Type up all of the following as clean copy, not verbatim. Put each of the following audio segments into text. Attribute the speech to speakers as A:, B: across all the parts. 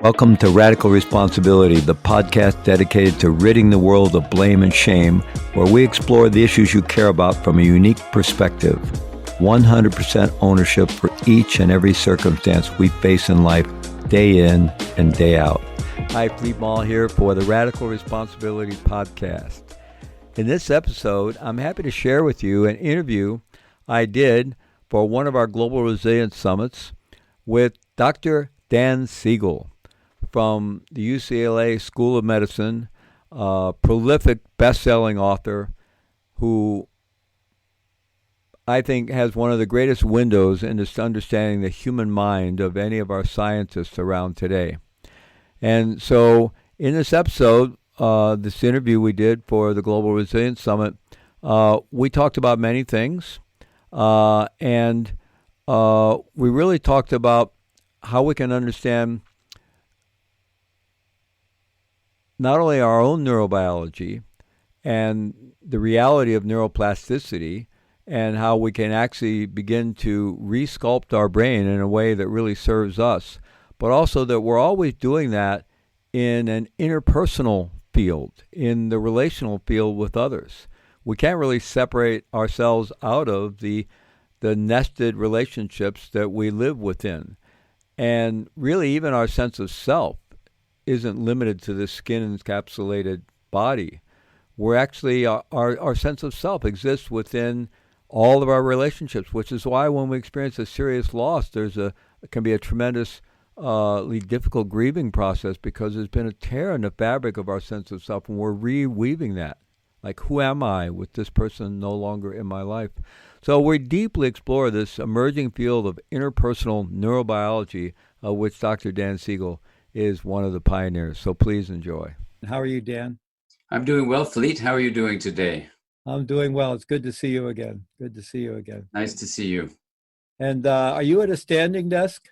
A: Welcome to Radical Responsibility, the podcast dedicated to ridding the world of blame and shame, where we explore the issues you care about from a unique perspective. 100% ownership for each and every circumstance we face in life, day in and day out. Hi, Philippe Mall here for the Radical Responsibility podcast. In this episode, I'm happy to share with you an interview I did for one of our Global Resilience Summits with Dr. Dan Siegel from the UCLA School of Medicine, a prolific best-selling author who I think has one of the greatest windows into understanding the human mind of any of our scientists around today. And so in this episode, this interview we did for the Global Resilience Summit, we talked about many things, and we really talked about how we can understand not only our own neurobiology and the reality of neuroplasticity and how we can actually begin to resculpt our brain in a way that really serves us, but also that we're always doing that in an interpersonal field, in the relational field with others. We can't really separate ourselves out of the nested relationships that we live within. And really, even our sense of self isn't limited to this skin-encapsulated body. We're actually, our sense of self exists within all of our relationships, which is why when we experience a serious loss, it can be a tremendously difficult grieving process because there's been a tear in the fabric of our sense of self, and we're reweaving that. Like, who am I with this person no longer in my life? So we deeply explore this emerging field of interpersonal neurobiology, of which Dr. Dan Siegel is one of the pioneers. So please enjoy. How are you, Dan?
B: I'm doing well, Fleet. How are you doing today?
A: I'm doing well. It's good to see you again. Good to see you again.
B: Nice to see you.
A: And are you at a standing desk?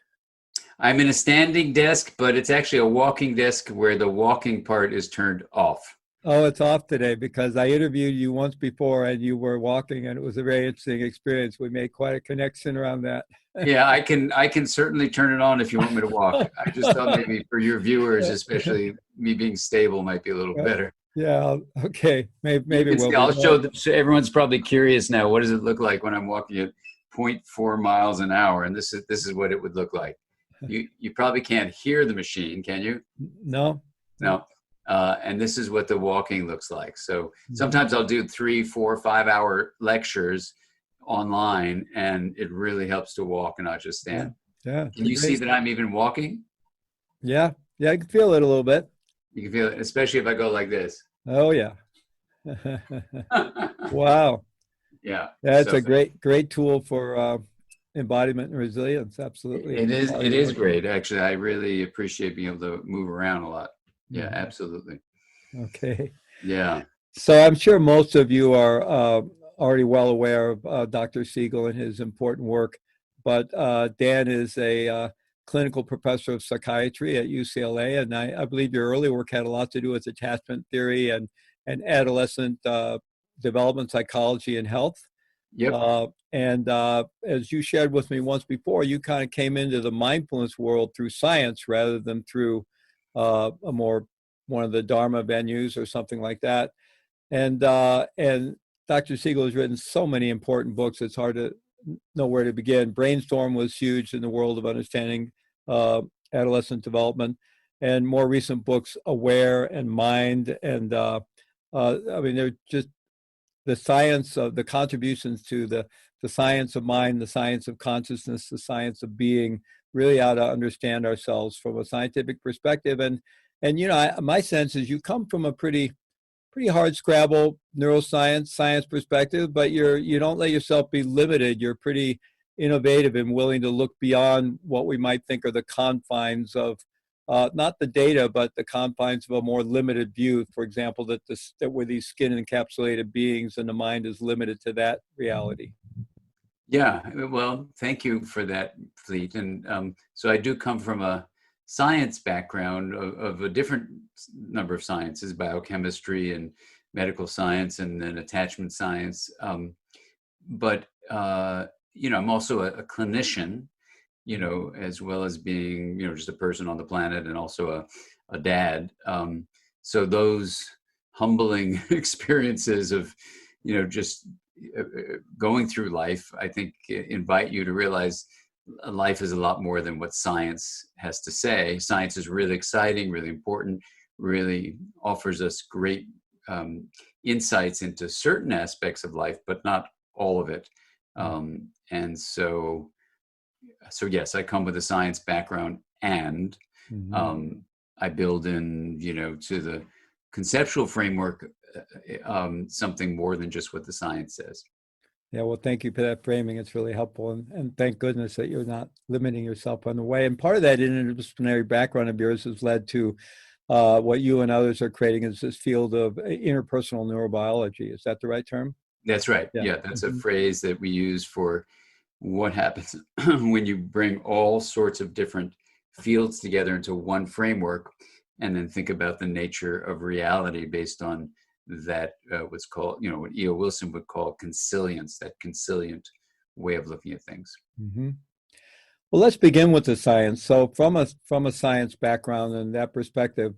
B: I'm in a standing desk, but it's actually a walking desk where the walking part is turned off.
A: Oh, it's off today because I interviewed you once before and you were walking, and it was a very interesting experience. We made quite a connection around that.
B: Yeah, I can certainly turn it on if you want me to walk. I just thought maybe for your viewers, especially me being stable, might be a little better.
A: Yeah. Okay. Maybe we'll.
B: I'll show them. So everyone's probably curious now. What does it look like when I'm walking at 0.4 miles an hour? And this is what it would look like. You probably can't hear the machine, can you?
A: No.
B: No. And this is what the walking looks like. So sometimes I'll do 3, 4, 5 hour lectures online, and it really helps to walk and not just stand.
A: Yeah.
B: Can you see that I'm even walking?
A: Yeah. Yeah. I can feel it a little bit.
B: You can feel it, especially if I go like this.
A: Oh, yeah. Wow.
B: Yeah.
A: That's a great tool for embodiment and resilience. Absolutely.
B: It is great. Actually, I really appreciate being able to move around a lot. Yeah, absolutely.
A: Okay.
B: Yeah.
A: So I'm sure most of you are already well aware of Dr. Siegel and his important work, but Dan is a clinical professor of psychiatry at UCLA, and I believe your early work had a lot to do with attachment theory and adolescent development psychology and health.
B: Yep.
A: And as you shared with me once before, you kind of came into the mindfulness world through science rather than through one of the Dharma venues or something like that. And Dr. Siegel has written so many important books, it's hard to know where to begin. Brainstorm was huge in the world of understanding adolescent development, and more recent books, Aware and Mind. And I mean, they're just the science of the contributions to the science of mind, the science of consciousness, the science of being, really how to understand ourselves from a scientific perspective. And you know, my sense is you come from a pretty hard scrabble science perspective, but you don't let yourself be limited. You're pretty innovative and willing to look beyond what we might think are the confines of not the data, but the confines of a more limited view. For example, that we're these skin encapsulated beings and the mind is limited to that reality.
B: Yeah, well, thank you for that, Fleet. And so I do come from a science background of a different number of sciences, biochemistry and medical science and then attachment science. But, you know, I'm also a clinician. as well as being, just a person on the planet and also a dad. So those humbling experiences of, just going through life, I think invite you to realize life is a lot more than what science has to say. Science is really exciting, really important, really offers us great insights into certain aspects of life, but not all of it. And so yes, I come with a science background, and I build in, to the conceptual framework, something more than just what the science says.
A: Yeah, well, thank you for that framing. It's really helpful. And thank goodness that you're not limiting yourself on the way. And part of that interdisciplinary background of yours has led to what you and others are creating is this field of interpersonal neurobiology. Is that the right term?
B: That's right. Yeah, that's a phrase that we use for what happens when you bring all sorts of different fields together into one framework, and then think about the nature of reality based on that, what's called, what E.O. Wilson would call consilience, that consilient way of looking at things.
A: Well, let's begin with the science. So from a science background and that perspective,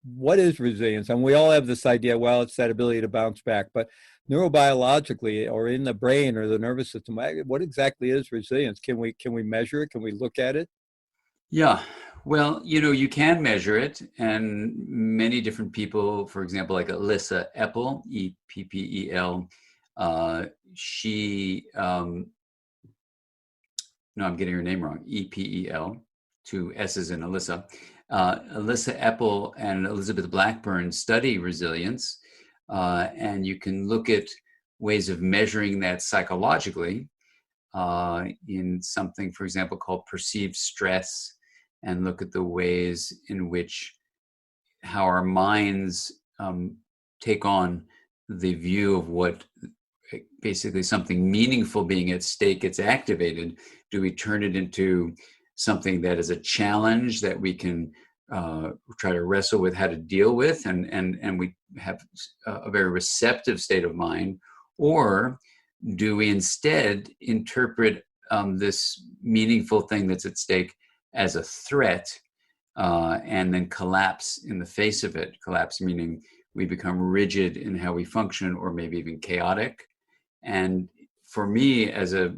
A: what is resilience? And we all have this idea, well, it's that ability to bounce back, but neurobiologically or in the brain or the nervous system, what exactly is resilience? Can we measure it? Can we look at it?
B: Yeah, well, you can measure it, and many different people, for example, like Alyssa Eppel, Eppel, she, no, I'm getting her name wrong, Epel, two S's in Alyssa. Alyssa Eppel and Elizabeth Blackburn study resilience, and you can look at ways of measuring that psychologically in something, for example, called perceived stress, and look at the ways in which how our minds take on the view of what basically something meaningful being at stake gets activated. Do we turn it into something that is a challenge that we can try to wrestle with how to deal with, and we have a very receptive state of mind? Or do we instead interpret this meaningful thing that's at stake as a threat, and then collapse in the face of it? Collapse meaning we become rigid in how we function, or maybe even chaotic. And for me as a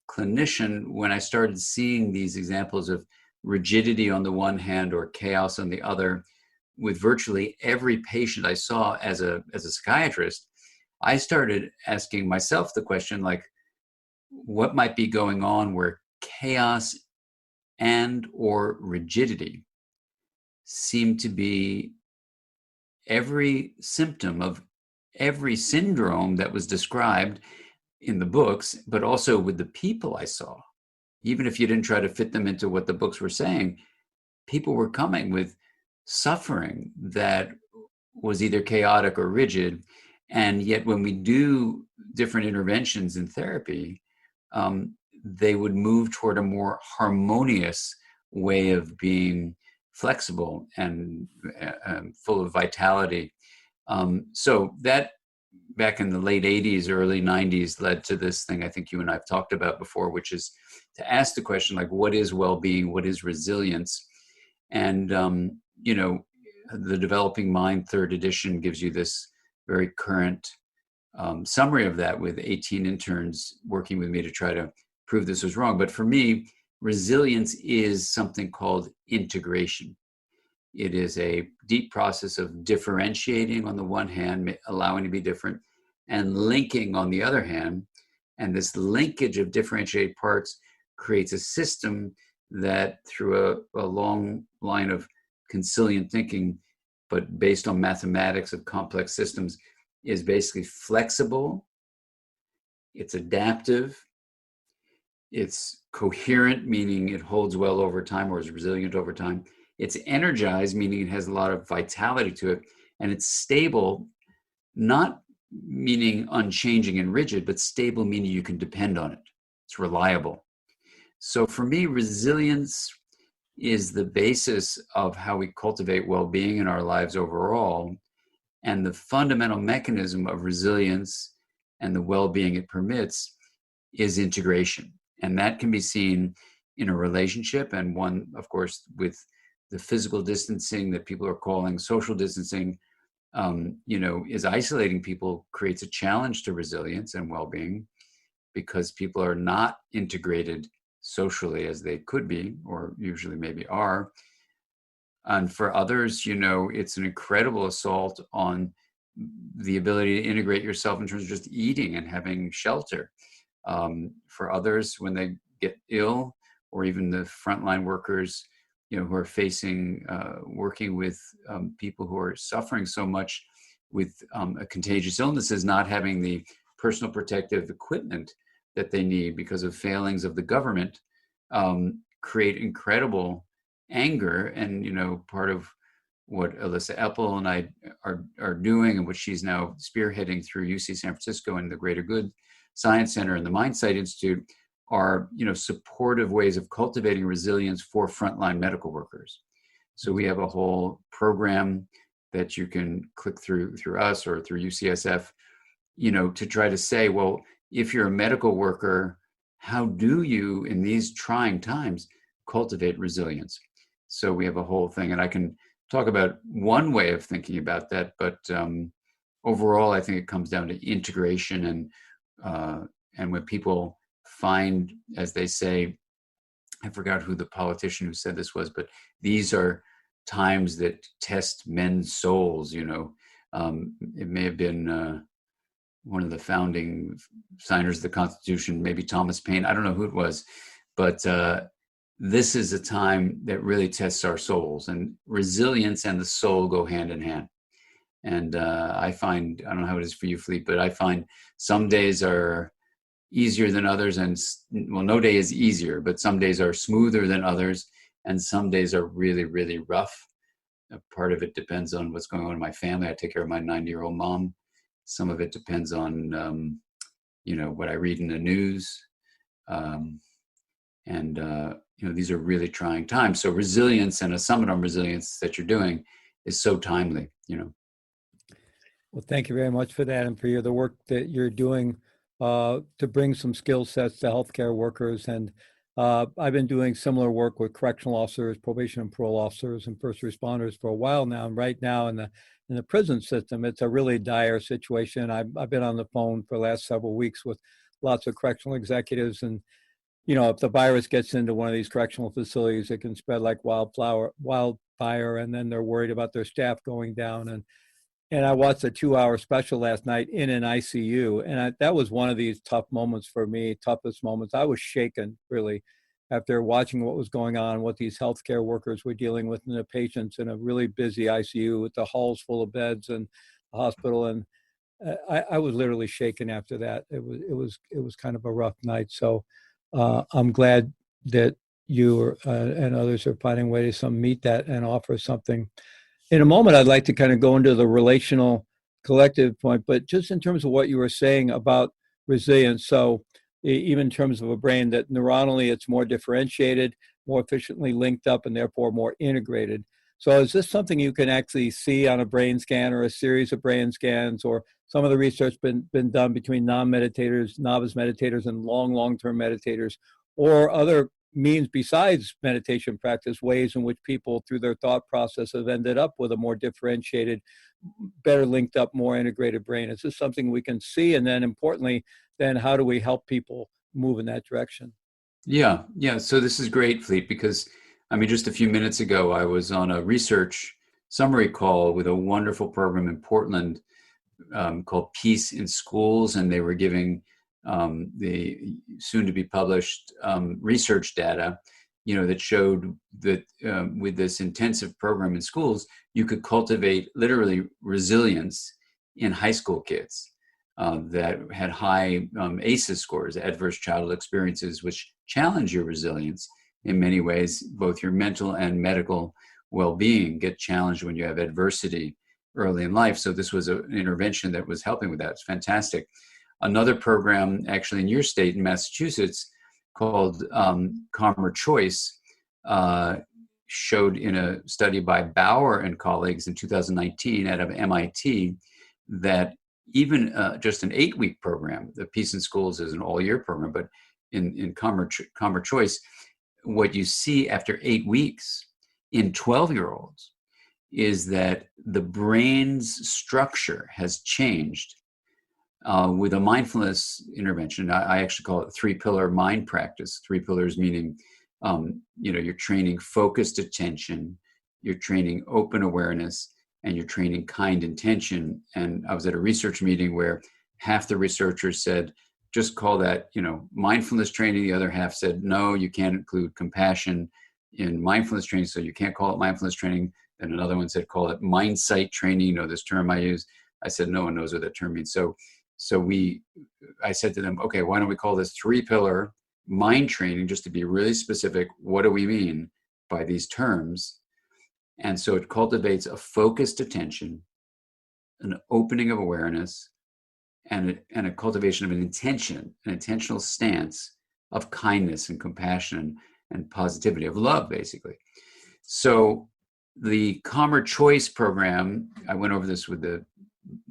B: clinician, when I started seeing these examples of rigidity on the one hand or chaos on the other with virtually every patient I saw as a psychiatrist, I started asking myself the question, like, what might be going on where chaos and or rigidity seem to be every symptom of every syndrome that was described in the books, but also with the people I saw. Even if you didn't try to fit them into what the books were saying, people were coming with suffering that was either chaotic or rigid. And yet when we do different interventions in therapy, they would move toward a more harmonious way of being flexible and full of vitality. So that back in the late 80s, early 90s led to this thing I think you and I've talked about before, which is to ask the question, like, what is well-being? What is resilience? And, the Developing Mind third edition gives you this very current summary of that, with 18 interns working with me to try to prove this was wrong. But for me, resilience is something called integration. It is a deep process of differentiating on the one hand, allowing to be different, and linking on the other hand. And this linkage of differentiated parts creates a system that, through a long line of consilient thinking, but based on mathematics of complex systems, is basically flexible, it's adaptive, it's coherent, meaning it holds well over time or is resilient over time. It's energized, meaning it has a lot of vitality to it. And it's stable, not meaning unchanging and rigid, but stable, meaning you can depend on it. It's reliable. So for me, resilience is the basis of how we cultivate well-being in our lives overall. And the fundamental mechanism of resilience and the well-being it permits is integration. And that can be seen in a relationship, and one, of course, with the physical distancing that people are calling social distancing, is isolating people, creates a challenge to resilience and well-being, because people are not integrated socially as they could be, or usually maybe are. And for others, it's an incredible assault on the ability to integrate yourself in terms of just eating and having shelter. For others, when they get ill, or even the frontline workers, who are facing, working with people who are suffering so much with contagious illnesses, not having the personal protective equipment that they need because of failings of the government, create incredible anger. And part of what Alyssa Epple and I are doing, and what she's now spearheading through UC San Francisco and the Greater Good Science Center and the Mindsight Institute, are supportive ways of cultivating resilience for frontline medical workers. So we have a whole program that you can click through us or through UCSF, to try to say, well, if you're a medical worker, how do you, in these trying times, cultivate resilience? So we have a whole thing, and I can talk about one way of thinking about that, but overall, I think it comes down to integration, and when people find, as they say, I forgot who the politician who said this was, but these are times that test men's souls. It may have been one of the founding signers of the Constitution, maybe Thomas Paine. I don't know who it was, but this is a time that really tests our souls, and resilience and the soul go hand in hand. And I find, I don't know how it is for you, Fleet, but I find some days are easier than others, and well, no day is easier, but some days are smoother than others, and some days are really, really rough. A part of it depends on what's going on in my family. I take care of my 90-year-old mom. Some of it depends on, what I read in the news. These are really trying times. So resilience and a summit on resilience that you're doing is so timely,
A: Well, thank you very much for that, and for the work that you're doing to bring some skill sets to healthcare workers. And I've been doing similar work with correctional officers, probation and parole officers, and first responders for a while now. And right now in the prison system, it's a really dire situation. I've been on the phone for the last several weeks with lots of correctional executives, and if the virus gets into one of these correctional facilities, it can spread like wildfire, and then they're worried about their staff going down. And I watched a 2-hour special last night in an ICU, and that was one of these tough moments for me, toughest moments. I was shaken, really, after watching what was going on, what these healthcare workers were dealing with, and the patients in a really busy ICU with the halls full of beds and the hospital. And I was literally shaken after that. It was kind of a rough night. So I'm glad that you and others are finding ways to meet that and offer something. In a moment, I'd like to kind of go into the relational collective point, but just in terms of what you were saying about resilience. So even in terms of a brain that neuronally it's more differentiated, more efficiently linked up, and therefore more integrated. So is this something you can actually see on a brain scan or a series of brain scans, or some of the research been done between non-meditators, novice meditators, and long-term meditators, or other means besides meditation practice, ways in which people through their thought process have ended up with a more differentiated, better linked up, more integrated brain? Is this something we can see? And then importantly, then how do we help people move in that direction?
B: Yeah. So this is great, Fleet, because just a few minutes ago, I was on a research summary call with a wonderful program in Portland called Peace in Schools, and they were giving the soon to be published research data, that showed that with this intensive program in schools, you could cultivate literally resilience in high school kids that had high ACEs scores, adverse childhood experiences, which challenge your resilience in many ways. Both your mental and medical well-being get challenged when you have adversity early in life. So this was an intervention that was helping with that. It's fantastic. Another program actually in your state in Massachusetts called Calmer Choice showed in a study by Bauer and colleagues in 2019 out of MIT that even just an 8-week program, the Peace in Schools is an all-year program, but in Calmer Choice, what you see after 8 weeks in 12-year-olds is that the brain's structure has changed with a mindfulness intervention. I actually call it 3-pillar mind practice. 3 pillars meaning, you're training focused attention, you're training open awareness, and you're training kind intention. And I was at a research meeting where half the researchers said, just call that, mindfulness training. The other half said, no, you can't include compassion in mindfulness training, so you can't call it mindfulness training. And another one said, call it mindsight training. This term I use. I said, no one knows what that term means. So I said to them, okay, why don't we call this 3-pillar mind training, just to be really specific. What do we mean by these terms? And so it cultivates a focused attention, an opening of awareness, and a cultivation of an intention, an intentional stance of kindness and compassion and positivity, of love, basically. So the Calmer Choice program, I went over this with the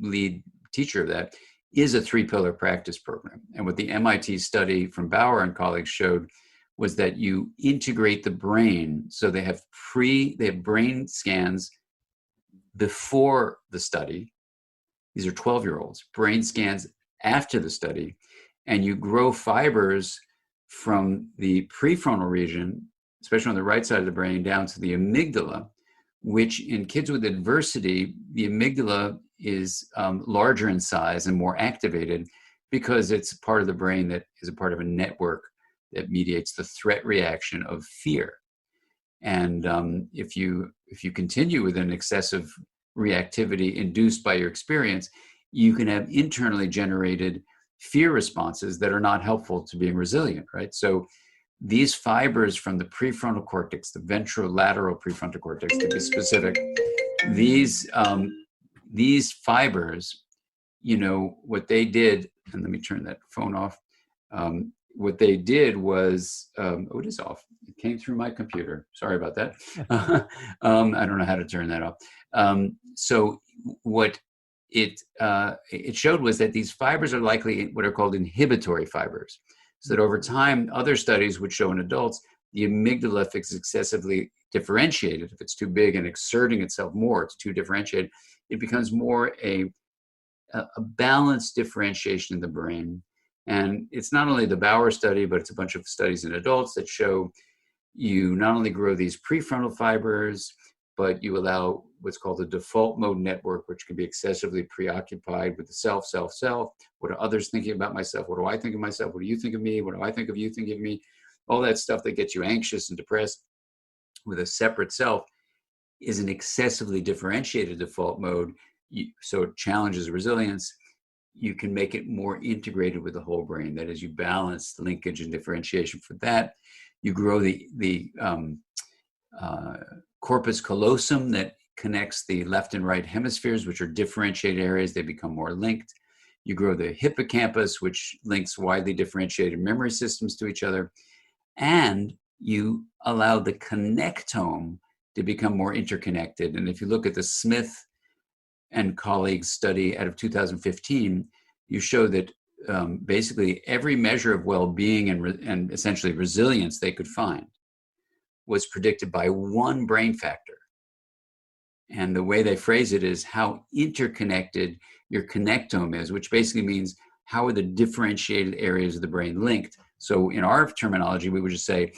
B: lead teacher of that, is a 3-pillar practice program. And what the MIT study from Bauer and colleagues showed was that you integrate the brain. So they have brain scans before the study. These are 12-year-olds, brain scans after the study, and you grow fibers from the prefrontal region, especially on the right side of the brain, down to the amygdala, which in kids with adversity, the amygdala is larger in size and more activated because it's a part of the brain that is a part of a network that mediates the threat reaction of fear. And if you continue with an excessive reactivity induced by your experience, you can have internally generated fear responses that are not helpful to being resilient, right? So these fibers from the prefrontal cortex, the ventrolateral prefrontal cortex, to be specific, these fibers, what they did, and let me turn that phone off. What they did was, it is off. It came through my computer. Sorry about that. I don't know how to turn that off. So what it showed was that these fibers are likely what are called inhibitory fibers. So that over time, other studies would show in adults, the amygdala, if it's excessively differentiated, if it's too big and exerting itself more, it's too differentiated, it becomes more a balanced differentiation in the brain. And it's not only the Bauer study, but it's a bunch of studies in adults that show you not only grow these prefrontal fibers, but you allow what's called the default mode network, which can be excessively preoccupied with the self. What are others thinking about myself? What do I think of myself? What do you think of me? What do I think of you think of me? All that stuff that gets you anxious and depressed with a separate self is an excessively differentiated default mode. So it challenges resilience. You can make it more integrated with the whole brain. That is, you balance linkage and differentiation for that. You grow the corpus callosum that connects the left and right hemispheres, which are differentiated areas. They become more linked. You grow the hippocampus, which links widely differentiated memory systems to each other. And you allow the connectome to become more interconnected. And if you look at the Smith and colleagues study out of 2015, you show that basically every measure of well-being and essentially resilience they could find was predicted by one brain factor. And the way they phrase it is how interconnected your connectome is, which basically means how are the differentiated areas of the brain linked. So in our terminology, we would just say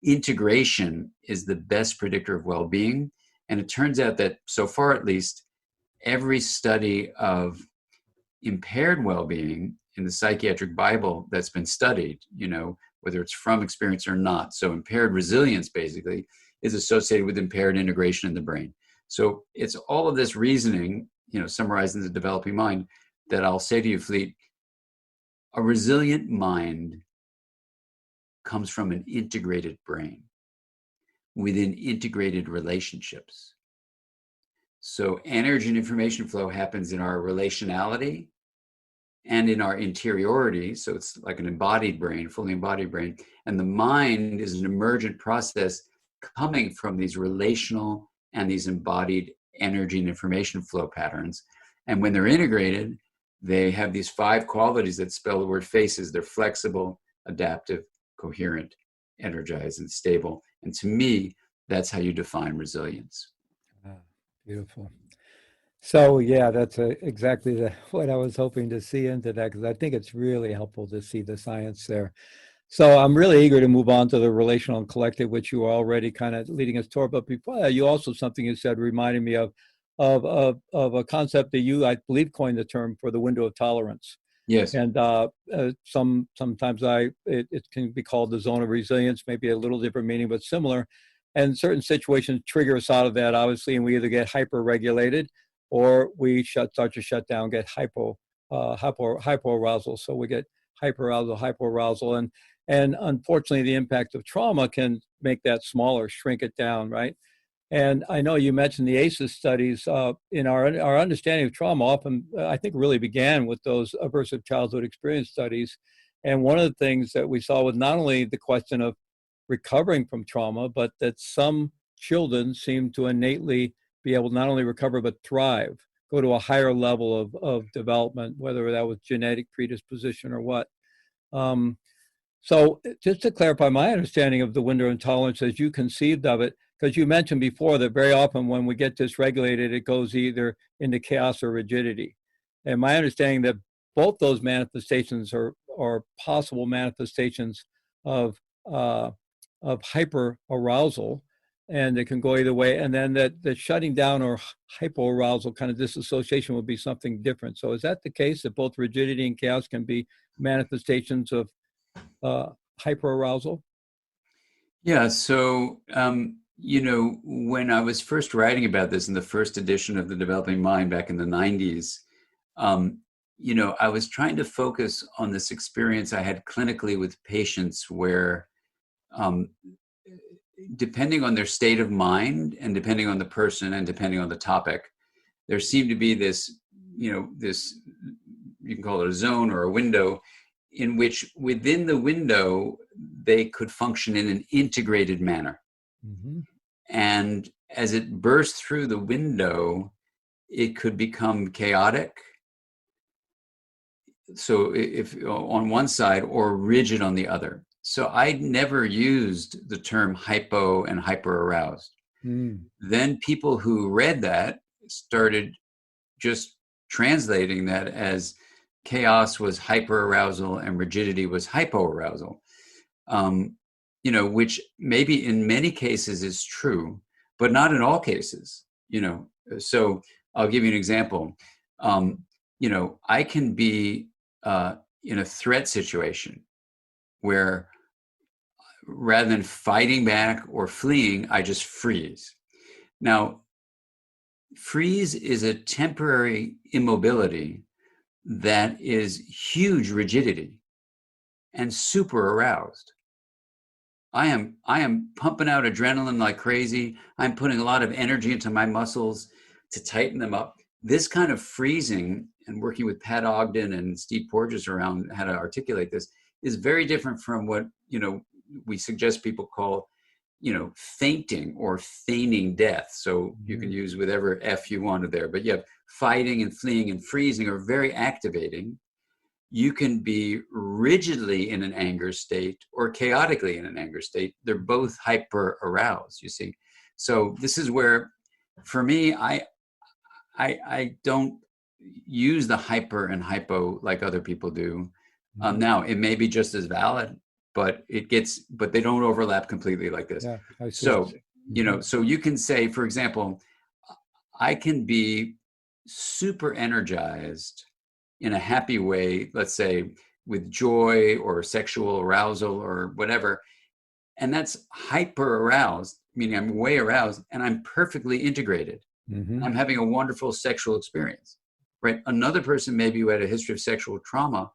B: integration is the best predictor of well-being. And it turns out that so far, at least, every study of impaired well-being in the psychiatric Bible that's been studied, whether it's from experience or not. So impaired resilience basically is associated with impaired integration in the brain. So it's all of this reasoning, summarized in the developing mind, that I'll say to you, Fleet, a resilient mind comes from an integrated brain within integrated relationships. So energy and information flow happens in our relationality and in our interiority. So it's like an embodied brain, fully embodied brain. And the mind is an emergent process coming from these relational and these embodied energy and information flow patterns. And when they're integrated, they have these 5 qualities that spell the word FACES. They're flexible, adaptive, coherent, energized and stable. And to me, that's how you define resilience.
C: Ah, beautiful. So yeah, that's exactly what I was hoping to see into that, because I think it's really helpful to see the science there. So I'm really eager to move on to the relational and collective, which you were already kind of leading us toward. But before that, you also, something you said reminded me of a concept that you, I believe, coined the term for the window of tolerance.
B: Yes.
C: And sometimes it can be called the zone of resilience, maybe a little different meaning, but similar. And certain situations trigger us out of that, obviously, and we either get hyper-regulated or we start to shut down, get hypoarousal. So we get hyperarousal, and unfortunately, the impact of trauma can make that smaller, shrink it down, right? And I know you mentioned the ACEs studies. In our understanding of trauma often, I think, really began with those aversive childhood experience studies. And one of the things that we saw was not only the question of recovering from trauma, but that some children seem to innately be able to not only recover, but thrive, go to a higher level of development, whether that was genetic predisposition or what. So just to clarify my understanding of the window of tolerance as you conceived of it, because you mentioned before that very often when we get dysregulated, it goes either into chaos or rigidity. And my understanding that both those manifestations are possible manifestations of hyper arousal, and it can go either way. And then that shutting down or hypoarousal kind of disassociation would be something different. So is that the case, that both rigidity and chaos can be manifestations of hyperarousal?
B: Yeah. So, when I was first writing about this in the first edition of The Developing Mind back in the 90s, I was trying to focus on this experience I had clinically with patients where, depending on their state of mind and depending on the person and depending on the topic, there seemed to be this, this, you can call it a zone or a window, in which within the window, they could function in an integrated manner.
C: Mm-hmm.
B: And as it burst through the window, it could become chaotic. So if on one side, or rigid on the other. So I never used the term hypo and hyper aroused. Then people who read that started just translating that as chaos was hyperarousal and rigidity was hypoarousal, which maybe in many cases is true, but not in all cases, So I'll give you an example. I can be in a threat situation where rather than fighting back or fleeing, I just freeze. Now, freeze is a temporary immobility that is huge rigidity and super aroused. I am pumping out adrenaline like crazy. I'm putting a lot of energy into my muscles to tighten them up. This kind of freezing, and working with Pat Ogden and Steve Porges around how to articulate this, is very different from what, we suggest people call, fainting or feigning death. So you can use whatever F you wanted there, but you have fighting and fleeing and freezing are very activating. You can be rigidly in an anger state or chaotically in an anger state. They're both hyper aroused, you see. So this is where, for me, I don't use the hyper and hypo like other people do. Now it may be just as valid, but they don't overlap completely like this.
C: Yeah, I see.
B: So, so you can say, for example, I can be super energized in a happy way, let's say with joy or sexual arousal or whatever. And that's hyper aroused, meaning I'm way aroused and I'm perfectly integrated.
C: Mm-hmm.
B: I'm having a wonderful sexual experience, right? Another person maybe who had a history of sexual trauma,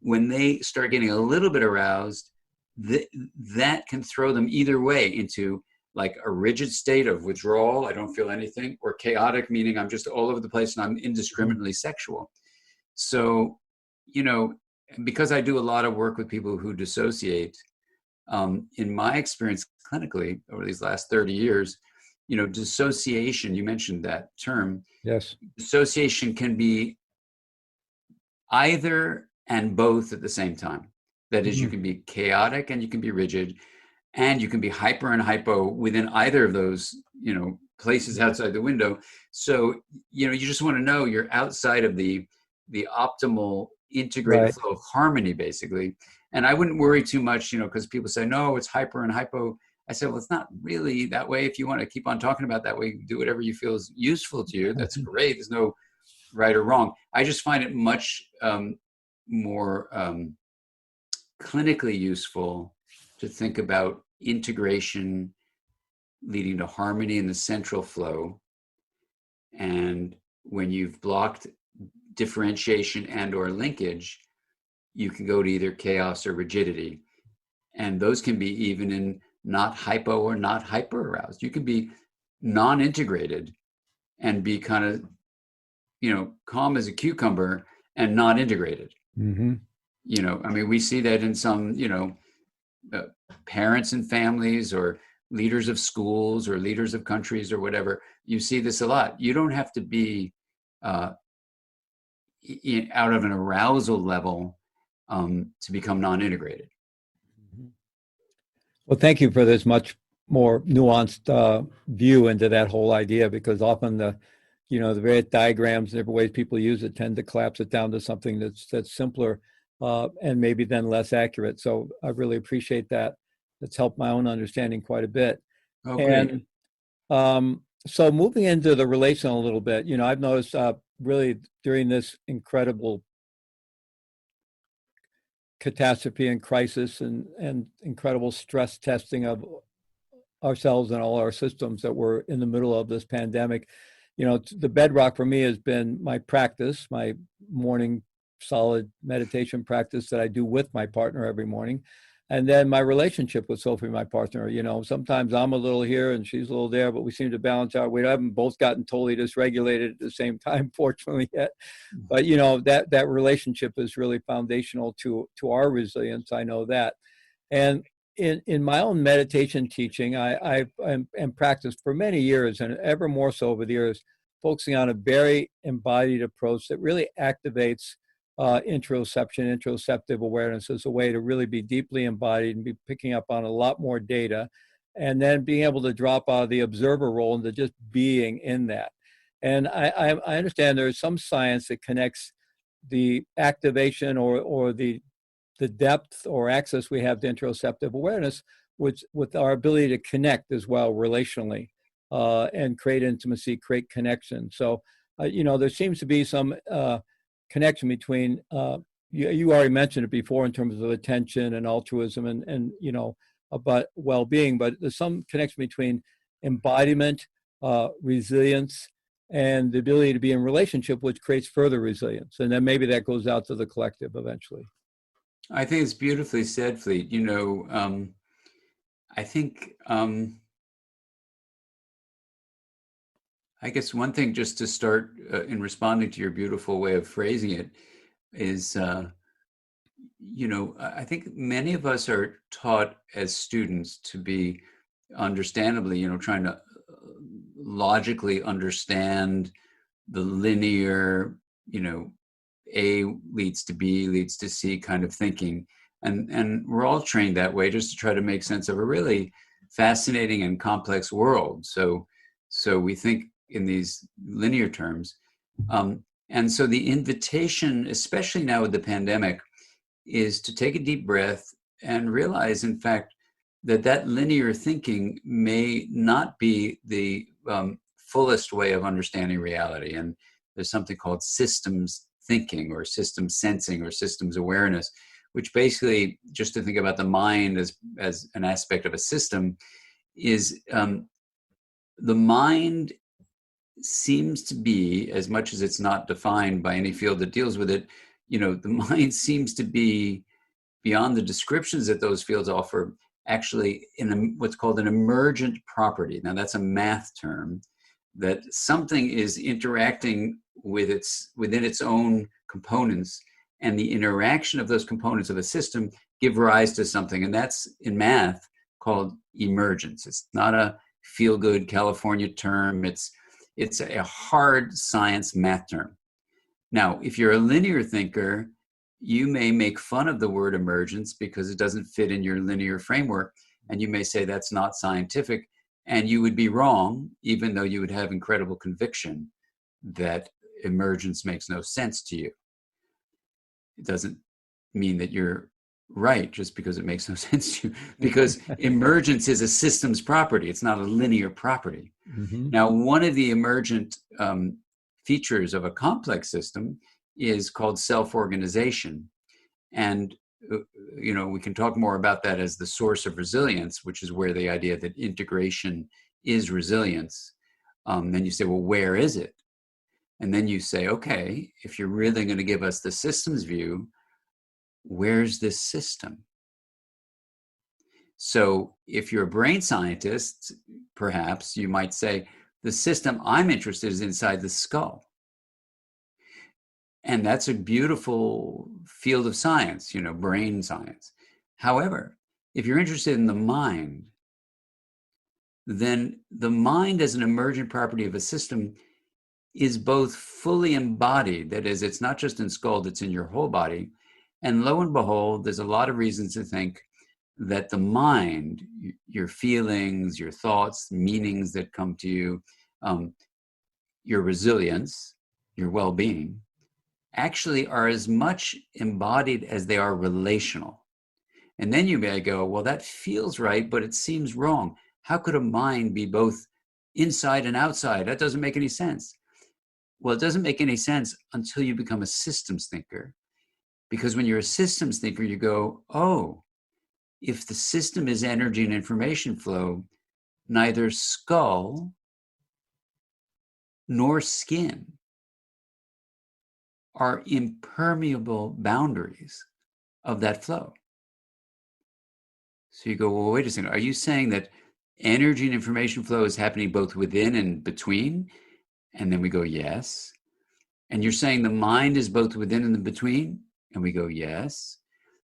B: when they start getting a little bit aroused, that can throw them either way into like a rigid state of withdrawal, I don't feel anything, or chaotic, meaning I'm just all over the place and I'm indiscriminately sexual. So, because I do a lot of work with people who dissociate, in my experience clinically over these last 30 years, dissociation, you mentioned that term.
C: Yes.
B: Dissociation can be either and both at the same time. That is, you can be chaotic and you can be rigid. and you can be hyper and hypo within either of those, places outside the window. So, you just want to know you're outside of the optimal integrated
C: Right.
B: flow of harmony, basically. And I wouldn't worry too much, because people say, no, it's hyper and hypo. I said, well, it's not really that way. If you want to keep on talking about that way, do whatever you feel is useful to you. That's great. There's no right or wrong. I just find it much more clinically useful to think about integration leading to harmony in the central flow. And when you've blocked differentiation and or linkage, you can go to either chaos or rigidity. And those can be even in not hypo or not hyper aroused. You can be non-integrated and be kind of, calm as a cucumber and not integrated.
C: Mm-hmm.
B: We see that in some, parents and families or leaders of schools or leaders of countries or whatever. You see this a lot. You don't have to be out of an arousal level to become non-integrated.
C: Well, thank you for this much more nuanced view into that whole idea, because often the various diagrams and different ways people use it tend to collapse it down to something that's simpler and maybe then less accurate. So I really appreciate that. That's helped my own understanding quite a bit.
B: Okay.
C: And so moving into the relational a little bit, I've noticed really during this incredible catastrophe and crisis and incredible stress testing of ourselves and all our systems that we're in the middle of this pandemic, the bedrock for me has been my practice, my morning solid meditation practice that I do with my partner every morning. And then my relationship with Sophie, my partner, sometimes I'm a little here and she's a little there, but we seem to balance out. We haven't both gotten totally dysregulated at the same time, fortunately, yet. But, that relationship is really foundational to our resilience. I know that. And in my own meditation teaching, I am practiced for many years, and ever more so over the years, focusing on a very embodied approach that really activates interoceptive awareness as a way to really be deeply embodied and be picking up on a lot more data, and then being able to drop out of the observer role into just being in that. And I understand there is some science that connects the activation or the depth or access we have to interoceptive awareness with our ability to connect as well relationally and create intimacy, create connection. So, there seems to be some connection between, you already mentioned it before in terms of attention and altruism and about well-being, but there's some connection between embodiment, resilience, and the ability to be in relationship, which creates further resilience. And then maybe that goes out to the collective eventually.
B: I think it's beautifully said, Fleet. I think, I guess one thing just to start in responding to your beautiful way of phrasing it is, I think many of us are taught as students to be understandably, trying to logically understand the linear, A leads to B leads to C kind of thinking. And we're all trained that way just to try to make sense of a really fascinating and complex world. So we think in these linear terms. And so the invitation, especially now with the pandemic, is to take a deep breath and realize, in fact, that linear thinking may not be the fullest way of understanding reality. And there's something called systems thinking or systems sensing or systems awareness, which basically, just to think about the mind as an aspect of a system, is the mind seems to be, as much as it's not defined by any field that deals with it, the mind seems to be, beyond the descriptions that those fields offer, actually in what's called an emergent property. Now that's a math term, that something is interacting within its own components, and the interaction of those components of a system give rise to something. And that's, in math, called emergence. It's not a feel-good California term. It's a hard science math term. Now, if you're a linear thinker, you may make fun of the word emergence because it doesn't fit in your linear framework. And you may say that's not scientific, and you would be wrong, even though you would have incredible conviction that emergence makes no sense to you. It doesn't mean that you're right just because it makes no sense to you, because emergence is a systems property. It's not a linear property.
C: Mm-hmm.
B: Now, one of the emergent features of a complex system is called self-organization. And, we can talk more about that as the source of resilience, which is where the idea that integration is resilience. Then you say, well, where is it? And then you say, okay, if you're really going to give us the systems view, where's this system? So if you're a brain scientist, perhaps you might say, the system I'm interested in is inside the skull. And that's a beautiful field of science, brain science. However, if you're interested in the mind, then the mind as an emergent property of a system is both fully embodied. That is, it's not just installed, it's in your whole body. And lo and behold, there's a lot of reasons to think that the mind, your feelings, your thoughts, meanings that come to you, your resilience, your well-being, actually are as much embodied as they are relational. And then you may go, well, that feels right, but it seems wrong. How could a mind be both inside and outside? That doesn't make any sense. Well, it doesn't make any sense until you become a systems thinker. Because when you're a systems thinker, you go, oh, if the system is energy and information flow, neither skull nor skin are impermeable boundaries of that flow. So you go, well, wait a second. Are you saying that energy and information flow is happening both within and between? And then we go, yes. And you're saying the mind is both within and between? And we go, yes.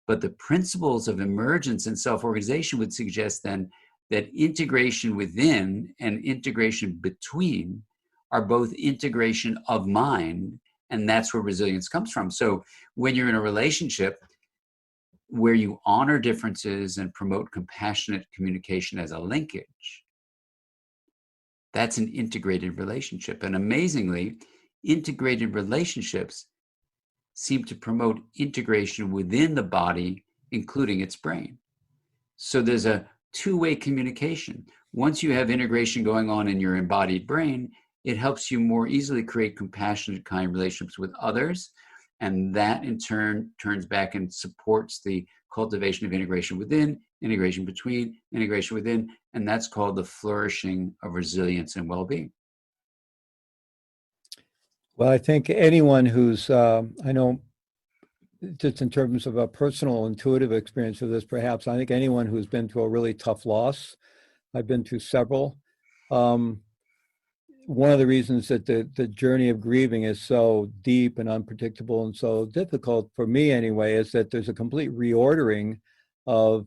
B: But the principles of emergence and self-organization would suggest then that integration within and integration between are both integration of mind, and that's where resilience comes from. So when you're in a relationship where you honor differences and promote compassionate communication as a linkage, that's an integrated relationship. And amazingly, integrated relationships seem to promote integration within the body, including its brain. So there's a two-way communication. Once you have integration going on in your embodied brain, it helps you more easily create compassionate, kind relationships with others. And that in turn turns back and supports the cultivation of integration within, integration between, integration within. And that's called the flourishing of resilience and well-being.
C: Well, I think anyone who's, I know just in terms of a personal intuitive experience of this, perhaps, I think anyone who's been through a really tough loss, I've been through several. One of the reasons that the journey of grieving is so deep and unpredictable and so difficult for me anyway, is that there's a complete reordering of,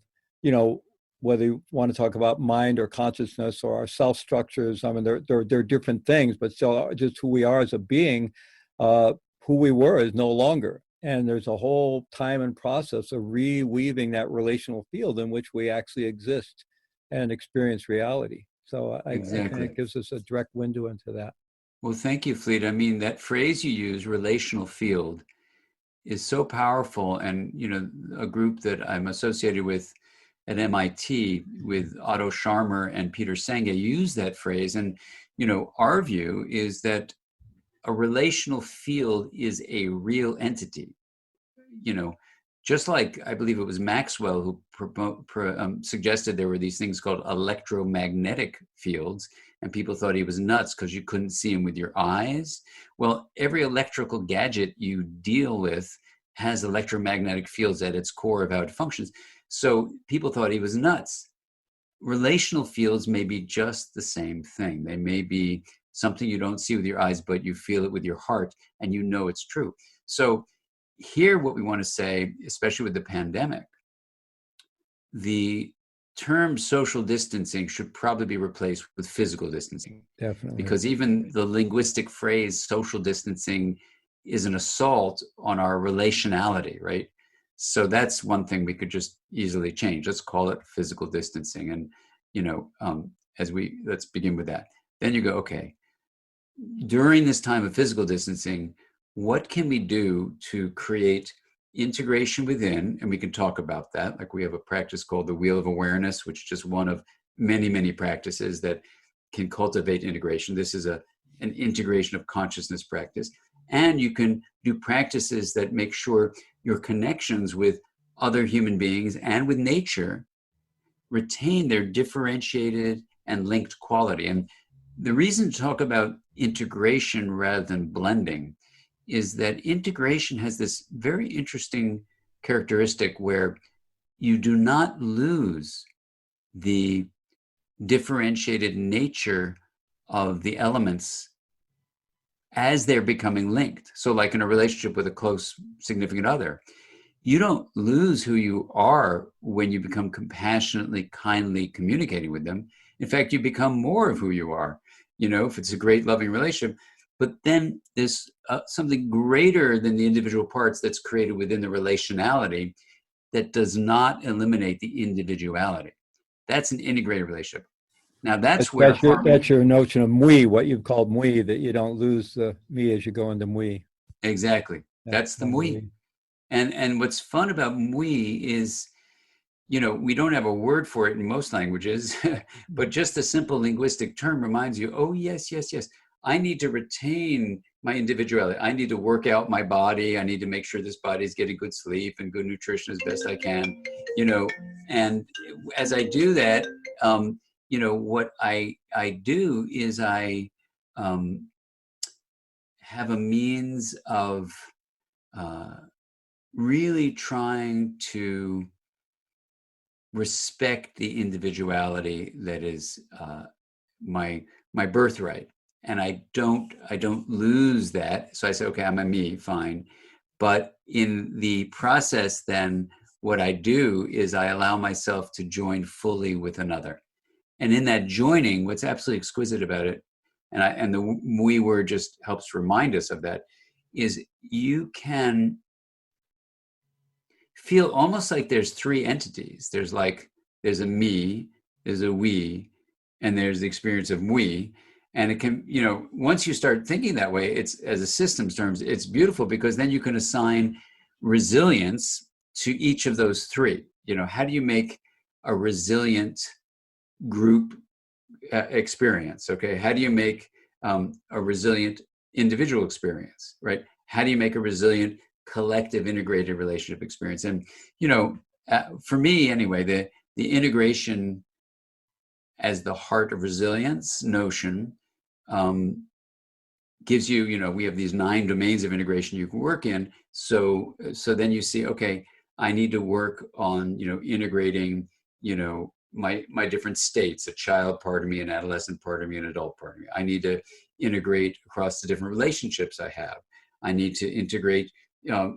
C: whether you want to talk about mind or consciousness or our self structures. I mean, they're different things, but still just who we are as a being, who we were is no longer. And there's a whole time and process of reweaving that relational field in which we actually exist and experience reality. So I think it gives us a direct window into that.
B: Well, thank you, Fleet. I mean, that phrase you use, relational field, is so powerful. And, a group that I'm associated with at MIT with Otto Scharmer and Peter Senge use that phrase. And, our view is that a relational field is a real entity. Just like I believe it was Maxwell who suggested there were these things called electromagnetic fields, and people thought he was nuts because you couldn't see him with your eyes. Well, every electrical gadget you deal with has electromagnetic fields at its core of how it functions. So people thought he was nuts. Relational fields may be just the same thing. They may be something you don't see with your eyes, but you feel it with your heart and you know it's true. So here, what we want to say, especially with the pandemic, the term social distancing should probably be replaced with physical distancing.
C: Definitely.
B: Because even the linguistic phrase social distancing is an assault on our relationality, right? So that's one thing we could just easily change. Let's call it physical distancing. And, let's begin with that. Then you go, okay, during this time of physical distancing, what can we do to create integration within? And we can talk about that. Like we have a practice called the Wheel of Awareness, which is just one of many, many practices that can cultivate integration. This is an integration of consciousness practice. And you can do practices that make sure your connections with other human beings and with nature retain their differentiated and linked quality. And the reason to talk about integration rather than blending is that integration has this very interesting characteristic where you do not lose the differentiated nature of the elements as they're becoming linked. So like in a relationship with a close significant other, you don't lose who you are when you become compassionately, kindly communicating with them. In fact, you become more of who you are, if it's a great loving relationship. But then there's something greater than the individual parts that's created within the relationality that does not eliminate the individuality. That's an integrated relationship. Now that's where
C: that's your notion of mui, what you've called mui, that you don't lose the me as you go into mui.
B: Exactly. That's the mui. And what's fun about mui is, we don't have a word for it in most languages, but just a simple linguistic term reminds you, oh, yes. I need to retain my individuality. I need to work out my body. I need to make sure this body is getting good sleep and good nutrition as best I can, and as I do that, what I do is I have a means of really trying to respect the individuality that is my birthright, and I don't lose that. So I say, okay, I'm a me, fine, but in the process, then what I do is I allow myself to join fully with another. And in that joining, what's absolutely exquisite about it, and the we word just helps remind us of that, is you can feel almost like there's three entities. There's a me, there's a we, and there's the experience of we. And it can, once you start thinking that way, it's, as a systems terms, it's beautiful, because then you can assign resilience to each of those three. How do you make a resilient group experience? Okay. How do you make a resilient individual experience, right? How do you make a resilient collective integrated relationship experience? And, for me anyway, the integration as the heart of resilience notion gives you, we have these 9 domains of integration you can work in. So then you see, okay, I need to work on, integrating, my different states, a child part of me, an adolescent part of me, an adult part of me. I need to integrate across the different relationships I have. I need to integrate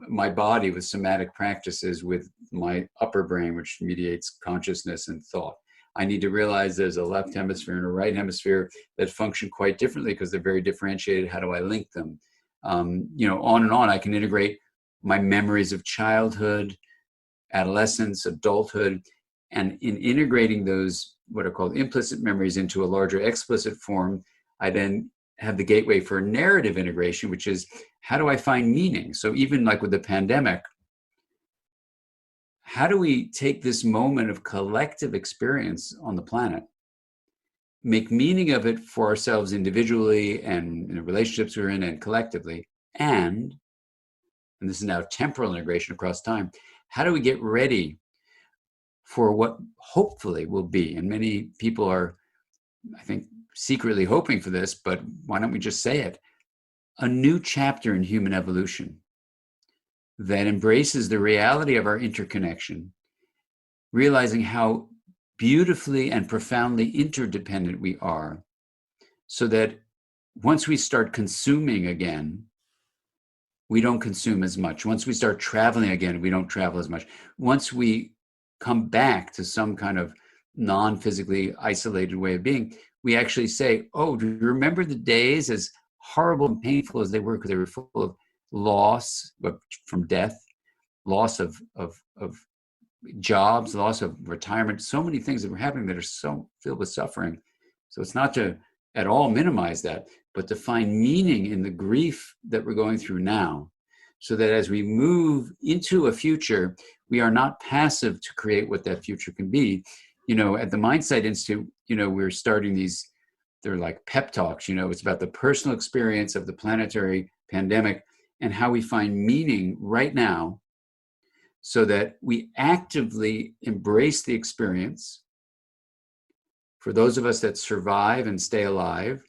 B: my body with somatic practices with my upper brain, which mediates consciousness and thought. I need to realize there's a left hemisphere and a right hemisphere that function quite differently because they're very differentiated. How do I link them? On and on. I can integrate my memories of childhood, adolescence, adulthood, and in integrating those, what are called implicit memories, into a larger explicit form, I then have the gateway for narrative integration, which is, how do I find meaning? So even like with the pandemic, how do we take this moment of collective experience on the planet, make meaning of it for ourselves individually and in the relationships we're in and collectively, and this is now temporal integration across time, how do we get ready for what hopefully will be, and many people are, I think, secretly hoping for this, but why don't we just say it, a new chapter in human evolution that embraces the reality of our interconnection, realizing how beautifully and profoundly interdependent we are, so that once we start consuming again, we don't consume as much. Once we start traveling again, we don't travel as much. Once we come back to some kind of non-physically isolated way of being, we actually say, oh, do you remember the days, as horrible and painful as they were, because they were full of loss from death? loss of jobs, loss of retirement, so many things that were happening that are so filled with suffering. So it's not to at all minimize that, but to find meaning in the grief that we're going through now, so that as we move into a future, we are not passive to create what that future can be. At the Mindsight Institute, we're starting these, they're like pep talks, it's about the personal experience of the planetary pandemic and how we find meaning right now, so that we actively embrace the experience. For those of us that survive and stay alive,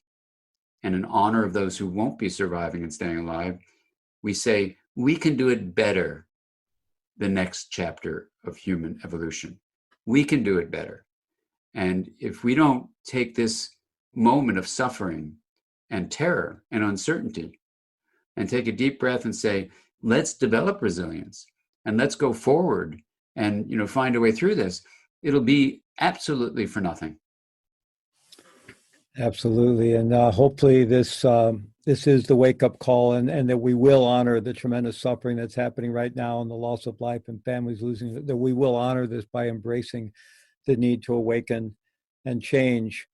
B: and in honor of those who won't be surviving and staying alive, we say, we can do it better the next chapter of human evolution. We can do it better. And if we don't take this moment of suffering and terror and uncertainty and take a deep breath and say, let's develop resilience and let's go forward and find a way through this, it'll be absolutely for nothing.
C: Absolutely. And hopefully this is the wake-up call, and that we will honor the tremendous suffering that's happening right now and the loss of life and families losing, that we will honor this by embracing the need to awaken and change.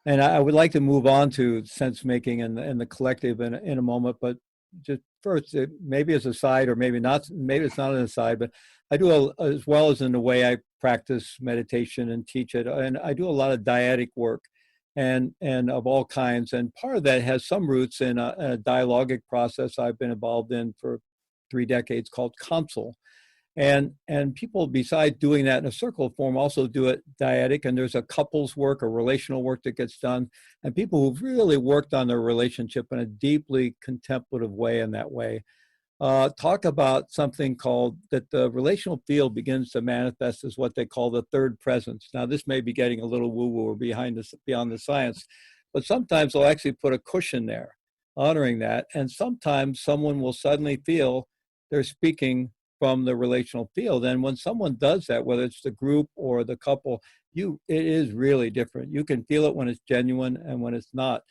C: And I would like to move on to sense making and the collective in a moment, but just first, maybe as a side, or maybe not, maybe it's not an aside, but I do, as well as in the way I practice meditation and teach it, and I do a lot of dyadic work and of all kinds. And part of that has some roots in a dialogic process I've been involved in for 3 decades called counsel. And people, besides doing that in a circle form, also do it dyadic. And there's a couples work, a relational work that gets done, and people who've really worked on their relationship in a deeply contemplative way in that way. Talk about something called that the relational field begins to manifest as what they call the third presence. Now, this may be getting a little woo-woo or beyond the science, but sometimes they'll actually put a cushion there, honoring that. And sometimes someone will suddenly feel they're speaking from the relational field. And when someone does that, whether it's the group or the couple, it is really different. You can feel it when it's genuine and when it's not.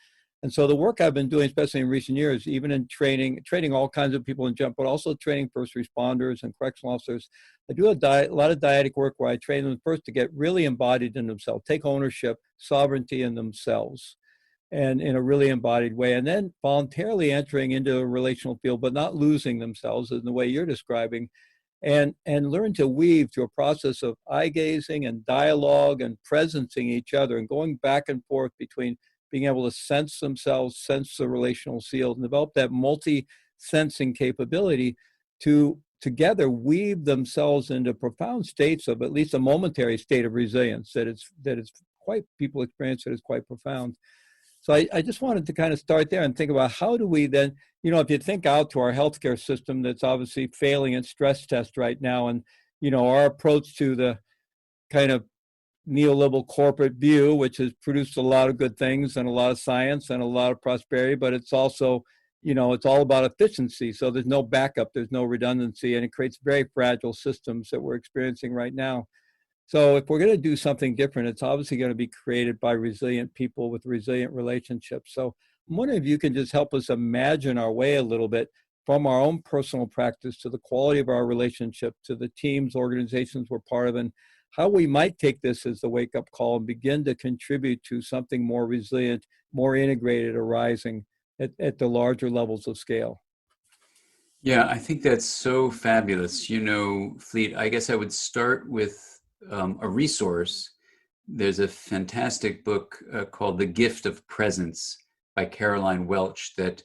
C: And so the work I've been doing, especially in recent years, even in training all kinds of people in general, but also training first responders and correctional officers, I do a lot of dyadic work where I train them first to get really embodied in themselves, take ownership, sovereignty in themselves, and in a really embodied way, and then voluntarily entering into a relational field, but not losing themselves in the way you're describing, and learn to weave through a process of eye gazing and dialogue and presencing each other and going back and forth between being able to sense themselves, sense the relational field, and develop that multi-sensing capability to together weave themselves into profound states of at least a momentary state of resilience that it's quite, people experience it as quite profound. So I just wanted to kind of start there and think about how do we then, if you think out to our healthcare system that's obviously failing at stress test right now, and, our approach to the kind of neoliberal corporate view, which has produced a lot of good things and a lot of science and a lot of prosperity, but it's also, it's all about efficiency. So there's no backup, there's no redundancy, and it creates very fragile systems that we're experiencing right now. So if we're going to do something different, it's obviously going to be created by resilient people with resilient relationships. So I'm wondering if you can just help us imagine our way a little bit from our own personal practice to the quality of our relationship to the teams, organizations we're part of, and how we might take this as the wake-up call and begin to contribute to something more resilient, more integrated arising at the larger levels of scale.
B: Yeah, I think that's so fabulous. Fleet, I guess I would start with a resource. There's a fantastic book called The Gift of Presence by Caroline Welch that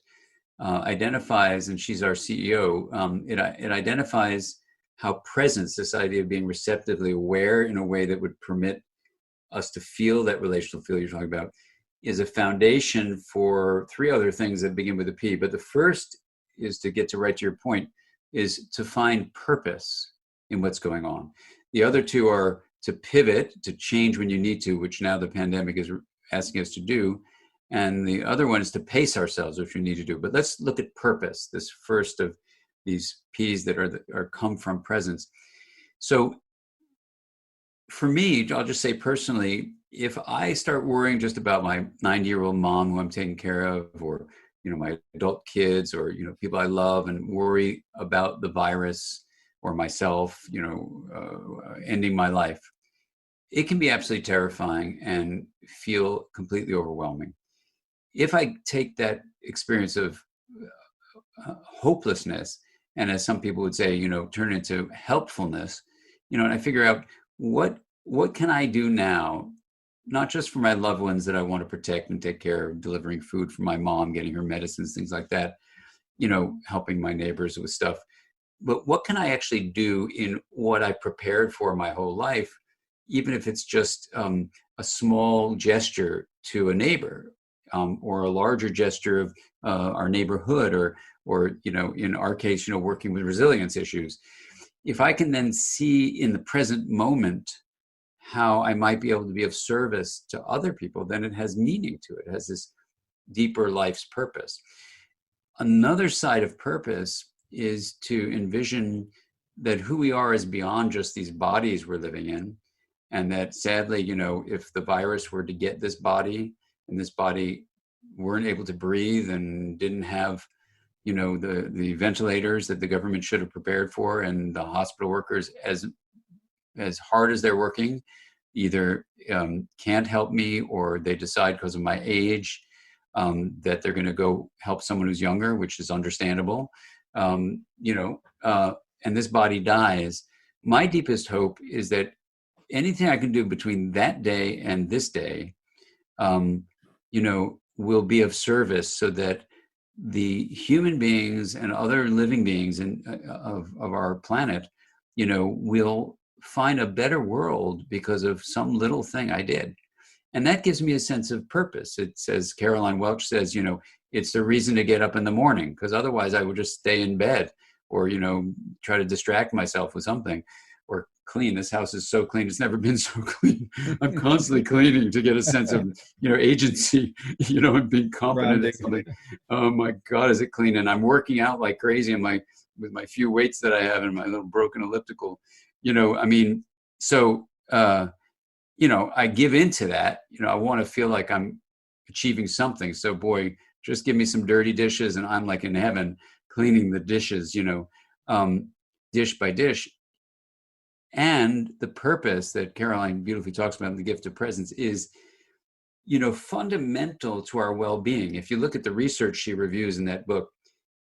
B: identifies, and she's our CEO, it identifies how presence, this idea of being receptively aware in a way that would permit us to feel that relational feel you're talking about, is a foundation for 3 other things that begin with a P. But the first is, to get to right to your point, is to find purpose in what's going on. The other 2 are to pivot, to change when you need to, which now the pandemic is asking us to do. And the other one is to pace ourselves, which we need to do. But let's look at purpose, this first of these P's that are come from presence. So for me, I'll just say personally, if I start worrying just about my 90-year-old mom who I'm taking care of, or my adult kids, or people I love, and worry about the virus, or myself, ending my life, it can be absolutely terrifying and feel completely overwhelming. If I take that experience of hopelessness, and as some people would say, turn it into helpfulness, and I figure out what can I do now, not just for my loved ones that I want to protect and take care of, delivering food for my mom, getting her medicines, things like that, helping my neighbors with stuff, but what can I actually do in what I prepared for my whole life, even if it's just a small gesture to a neighbor, or a larger gesture of our neighborhood, or in our case, working with resilience issues. If I can then see in the present moment how I might be able to be of service to other people, then it has meaning to it. It has this deeper life's purpose. Another side of purpose is to envision that who we are is beyond just these bodies we're living in. And that sadly, if the virus were to get this body, and this body weren't able to breathe and didn't have, the ventilators that the government should have prepared for, and the hospital workers, as hard as they're working, either can't help me, or they decide because of my age that they're going to go help someone who's younger, which is understandable, and this body dies. My deepest hope is that anything I can do between that day and this day, will be of service, so that the human beings and other living beings of our planet, will find a better world because of some little thing I did. And that gives me a sense of purpose. It says, Caroline Welch says, it's the reason to get up in the morning, because otherwise I would just stay in bed, or, try to distract myself with something, or clean. This house is so clean. It's never been so clean. I'm constantly cleaning to get a sense of, agency, and being competent at something. Oh my God, is it clean? And I'm working out like crazy with my few weights that I have and my little broken elliptical, I give into that. I want to feel like I'm achieving something. So boy, just give me some dirty dishes and I'm like in heaven cleaning the dishes, dish by dish. And the purpose that Caroline beautifully talks about in The Gift of Presence is, fundamental to our well-being. If you look at the research she reviews in that book,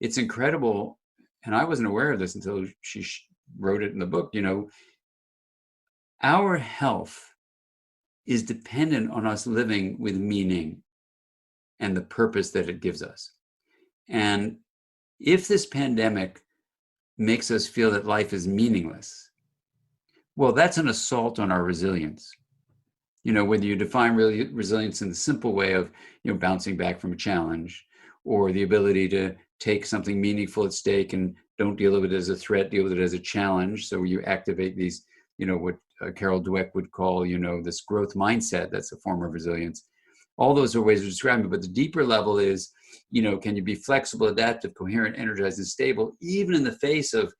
B: it's incredible. And I wasn't aware of this until she wrote it in the book. Our health is dependent on us living with meaning and the purpose that it gives us. And if this pandemic makes us feel that life is meaningless, well, that's an assault on our resilience. Whether you define resilience in the simple way of, bouncing back from a challenge, or the ability to take something meaningful at stake and don't deal with it as a threat, deal with it as a challenge. So you activate these, what Carol Dweck would call, this growth mindset. That's a form of resilience. All those are ways of describing it. But the deeper level is, can you be flexible, adaptive, coherent, energized, and stable, even in the face of,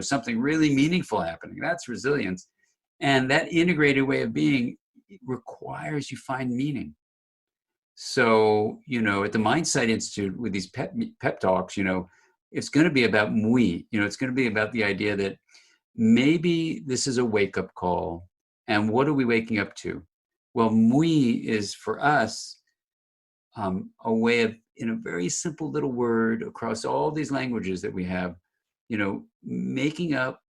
B: something really meaningful happening? That's resilience. And that integrated way of being requires you find meaning. So, at the Mindsight Institute with these pep talks, it's going to be about mui. It's going to be about the idea that maybe this is a wake-up call. And what are we waking up to? Well, mui is for us a way of, in a very simple little word across all these languages that we have, making up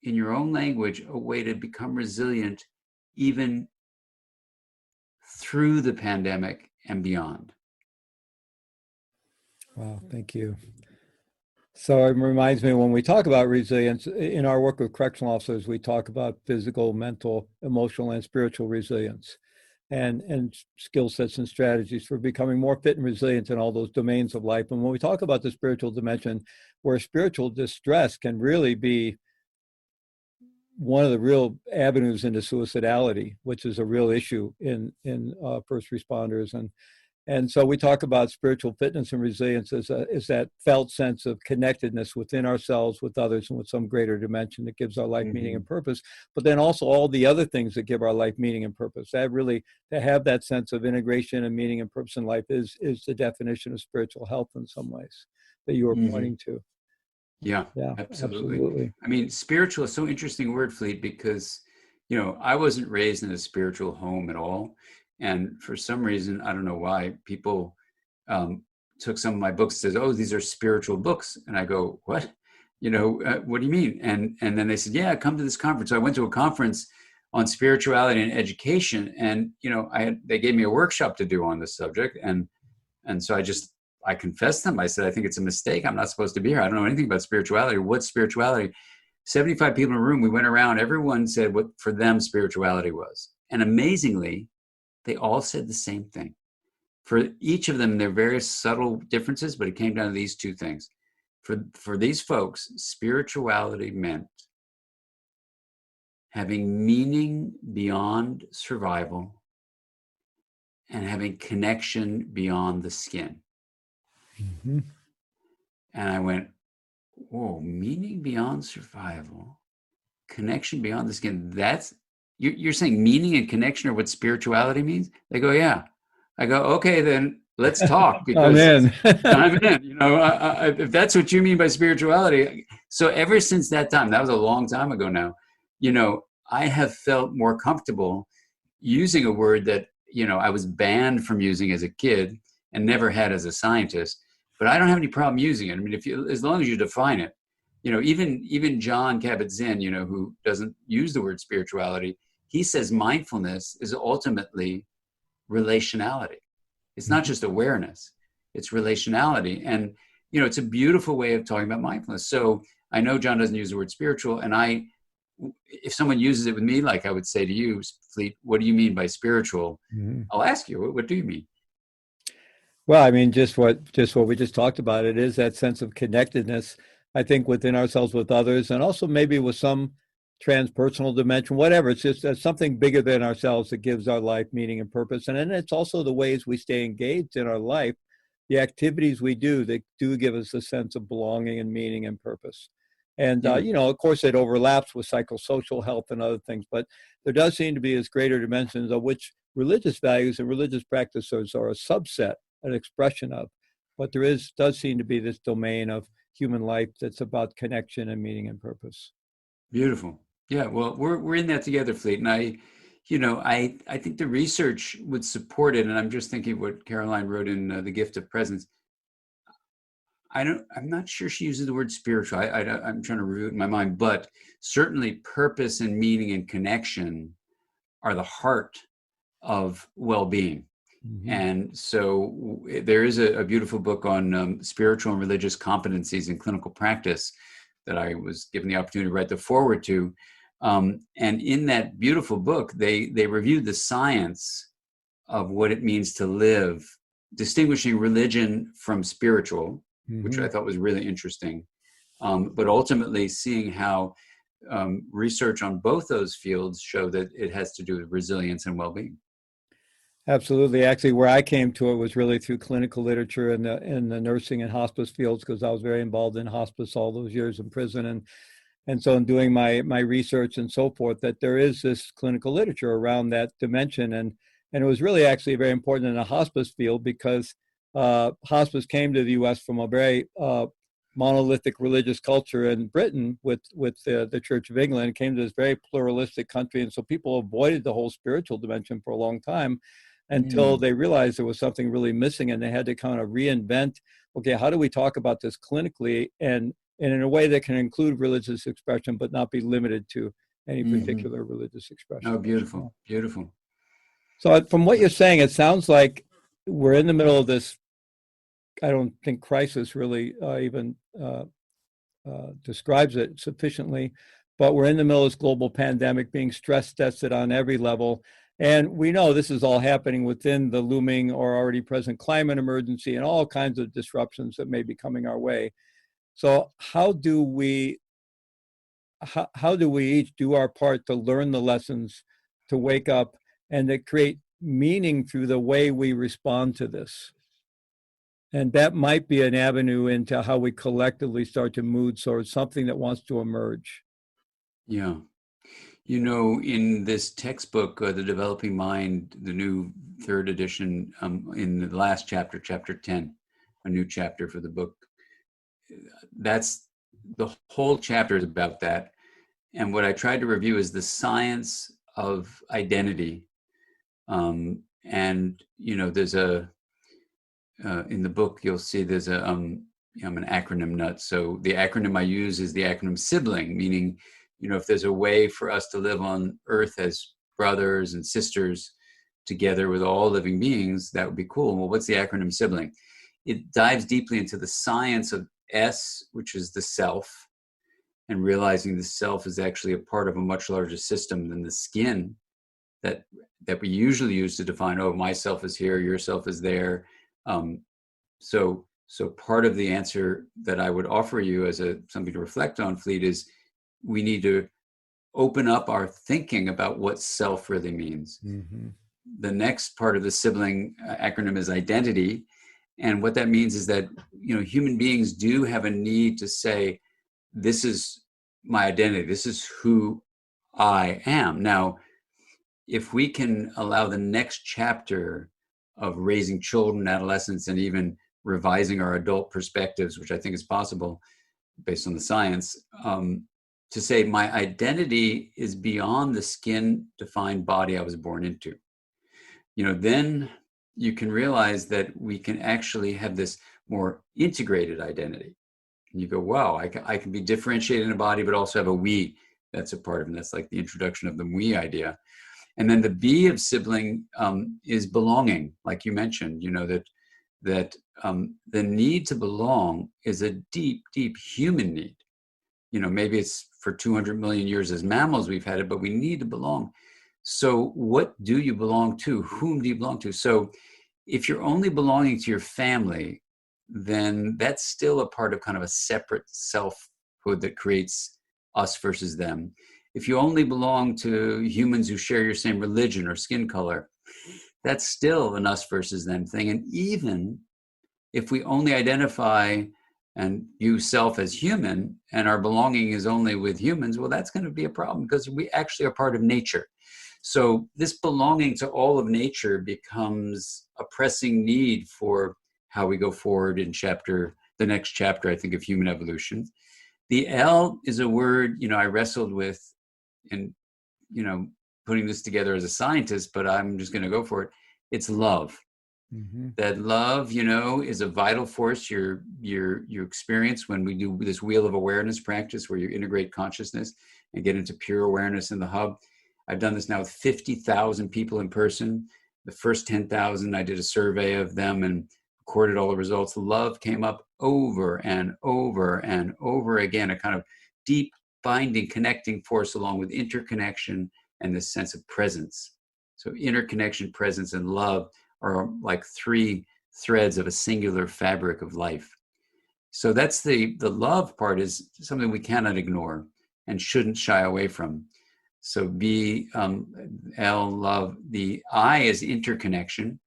B: in your own language a way to become resilient even through the pandemic and beyond.
C: Wow, thank you. So it reminds me, when we talk about resilience, in our work with correctional officers, we talk about physical, mental, emotional, and spiritual resilience, and skill sets and strategies for becoming more fit and resilient in all those domains of life. And when we talk about the spiritual dimension, where spiritual distress can really be one of the real avenues into suicidality, which is a real issue in first responders. And so we talk about spiritual fitness and resilience as that felt sense of connectedness within ourselves, with others, and with some greater dimension that gives our life meaning and purpose. But then also all the other things that give our life meaning and purpose. That really, to have that sense of integration and meaning and purpose in life is the definition of spiritual health in some ways that you were pointing to.
B: Yeah,
C: Yeah,
B: absolutely.
C: absolutely.
B: I mean, spiritual is so interesting word, Fleet, because, I wasn't raised in a spiritual home at all. And for some reason, I don't know why, people um, took some of my books and says, "Oh, these are spiritual books." And I go, "What? What do you mean?" And then they said, "Yeah, come to this conference." So I went to a conference on spirituality and education, and they gave me a workshop to do on this subject, and so I confessed them. I said, "I think it's a mistake. I'm not supposed to be here. I don't know anything about spirituality. What's spirituality?" 75 people in a room. We went around. Everyone said what for them spirituality was, and amazingly, they all said the same thing. For each of them, there are various subtle differences, but it came down to these two things. For these folks, spirituality meant having meaning beyond survival and having connection beyond the skin.
C: Mm-hmm.
B: And I went, whoa, meaning beyond survival, connection beyond the skin. That's, you're saying meaning and connection are what spirituality means? They go, yeah. I go, okay, then let's talk,
C: I'm
B: because
C: in.
B: I'm in. If that's what you mean by spirituality. So ever since that time, that was a long time ago now, I have felt more comfortable using a word that, I was banned from using as a kid and never had as a scientist, but I don't have any problem using it. I mean, as long as you define it, even John Kabat-Zinn, who doesn't use the word spirituality, he says mindfulness is ultimately relationality. It's not just awareness, it's relationality. And, it's a beautiful way of talking about mindfulness. So I know John doesn't use the word spiritual, and if someone uses it with me, like I would say to you, Fleet, what do you mean by spiritual?
C: Mm-hmm.
B: I'll ask you, what do you mean?
C: Well, I mean, just what we just talked about. It is that sense of connectedness, I think, within ourselves, with others, and also maybe with some transpersonal dimension, whatever. It's just something bigger than ourselves that gives our life meaning and purpose. And then it's also the ways we stay engaged in our life, the activities we do that do give us a sense of belonging and meaning and purpose. And,
B: Yeah.
C: of course, it overlaps with psychosocial health and other things, but there does seem to be this greater dimensions of which religious values and religious practices are a subset, an expression of. But does seem to be this domain of human life that's about connection and meaning and purpose.
B: Beautiful. Yeah. Well, we're in that together, Fleet. And I think the research would support it. And I'm just thinking what Caroline wrote in The Gift of Presence. I'm not sure she uses the word spiritual. I'm trying to root it in my mind, but certainly purpose and meaning and connection are the heart of well-being.
C: Mm-hmm.
B: And so there is a beautiful book on spiritual and religious competencies in clinical practice that I was given the opportunity to write the foreword to. And in that beautiful book, they reviewed the science of what it means to live, distinguishing religion from spiritual,
C: Mm-hmm.
B: which I thought was really interesting. But ultimately seeing how research on both those fields show that it has to do with resilience and well-being.
C: Absolutely. Actually, where I came to it was really through clinical literature in the nursing and hospice fields, because I was very involved in hospice all those years in prison. And so in doing my research and so forth, that there is this clinical literature around that dimension. And it was really actually very important in the hospice field, because hospice came to the U.S. from a very monolithic religious culture in Britain with the Church of England. It came to this very pluralistic country. And so people avoided the whole spiritual dimension for a long time, until they realized there was something really missing, and they had to kind of reinvent, okay, how do we talk about this clinically and in a way that can include religious expression, but not be limited to any particular religious expression.
B: Oh, beautiful, beautiful.
C: So from what you're saying, it sounds like we're in the middle of this, I don't think crisis really even describes it sufficiently, but we're in the middle of this global pandemic being stress tested on every level. And we know this is all happening within the looming or already present climate emergency and all kinds of disruptions that may be coming our way. So how do we each do our part to learn the lessons, to wake up, and to create meaning through the way we respond to this? And that might be an avenue into how we collectively start to move towards something that wants to emerge.
B: Yeah. In this textbook, The Developing Mind, the new third edition, in the last chapter, chapter 10, a new chapter for the book, that's the whole chapter is about that. And what I tried to review is the science of identity. And, there's in the book, you'll see there's I'm an acronym nut. So the acronym I use is the acronym sibling, meaning, if there's a way for us to live on Earth as brothers and sisters together with all living beings, that would be cool. Well, what's the acronym sibling? It dives deeply into the science of S, which is the self, and realizing the self is actually a part of a much larger system than the skin that we usually use to define, oh, my self is here, your self is there. So part of the answer that I would offer you as something to reflect on, Fleet, is we need to open up our thinking about what self really means. Mm-hmm. The next part of the sibling acronym is identity. And what that means is that, human beings do have a need to say, this is my identity. This is who I am. Now, if we can allow the next chapter of raising children, adolescents, and even revising our adult perspectives, which I think is possible based on the science, to say my identity is beyond the skin-defined body I was born into. Then you can realize that we can actually have this more integrated identity. And you go, wow, I can be differentiated in a body, but also have a we that's a part of it. And that's like the introduction of the we idea. And then the B of sibling is belonging, like you mentioned, that the need to belong is a deep, deep human need. Maybe it's for 200 million years as mammals we've had it, but we need to belong. So what do you belong to? Whom do you belong to? So if you're only belonging to your family, then that's still a part of kind of a separate selfhood that creates us versus them. If you only belong to humans who share your same religion or skin color, that's still an us versus them thing. And even if we only identify and view self as human and our belonging is only with humans, well, that's going to be a problem because we actually are part of nature. So this belonging to all of nature becomes a pressing need for how we go forward in the next chapter, I think, of human evolution. The L is a word, I wrestled with in, putting this together as a scientist, but I'm just going to go for it. It's love. Mm-hmm. That love, is a vital force you experience when we do this wheel of awareness practice where you integrate consciousness and get into pure awareness in the hub. I've done this now with 50,000 people in person. The first 10,000, I did a survey of them and recorded all the results. Love came up over and over and over again, a kind of deep binding, connecting force along with interconnection and this sense of presence. So interconnection, presence, and love are like three threads of a singular fabric of life. So that's the love part is something we cannot ignore and shouldn't shy away from. So B, L, love. The I is interconnection.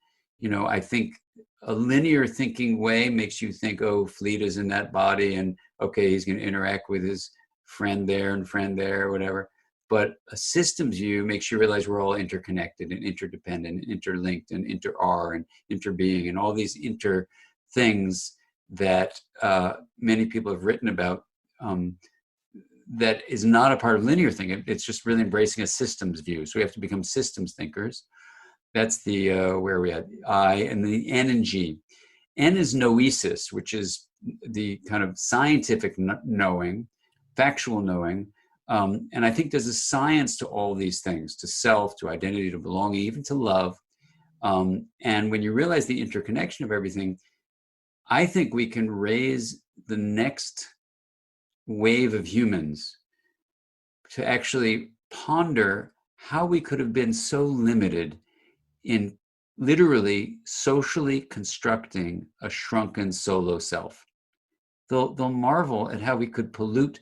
B: I think a linear thinking way makes you think, oh, Fleet is in that body and okay, he's going to interact with his friend there and friend there, or whatever. But a systems view makes you realize we're all interconnected and interdependent, and interlinked and inter-are and interbeing and all these inter things that many people have written about that is not a part of linear thinking. It's just really embracing a systems view. So we have to become systems thinkers. That's the, where are we at? I, and the N and G. N is noesis, which is the kind of scientific knowing, factual knowing. And I think there's a science to all these things, to self, to identity, to belonging, even to love. And when you realize the interconnection of everything, I think we can raise the next wave of humans to actually ponder how we could have been so limited in literally socially constructing a shrunken solo self. They'll marvel at how we could pollute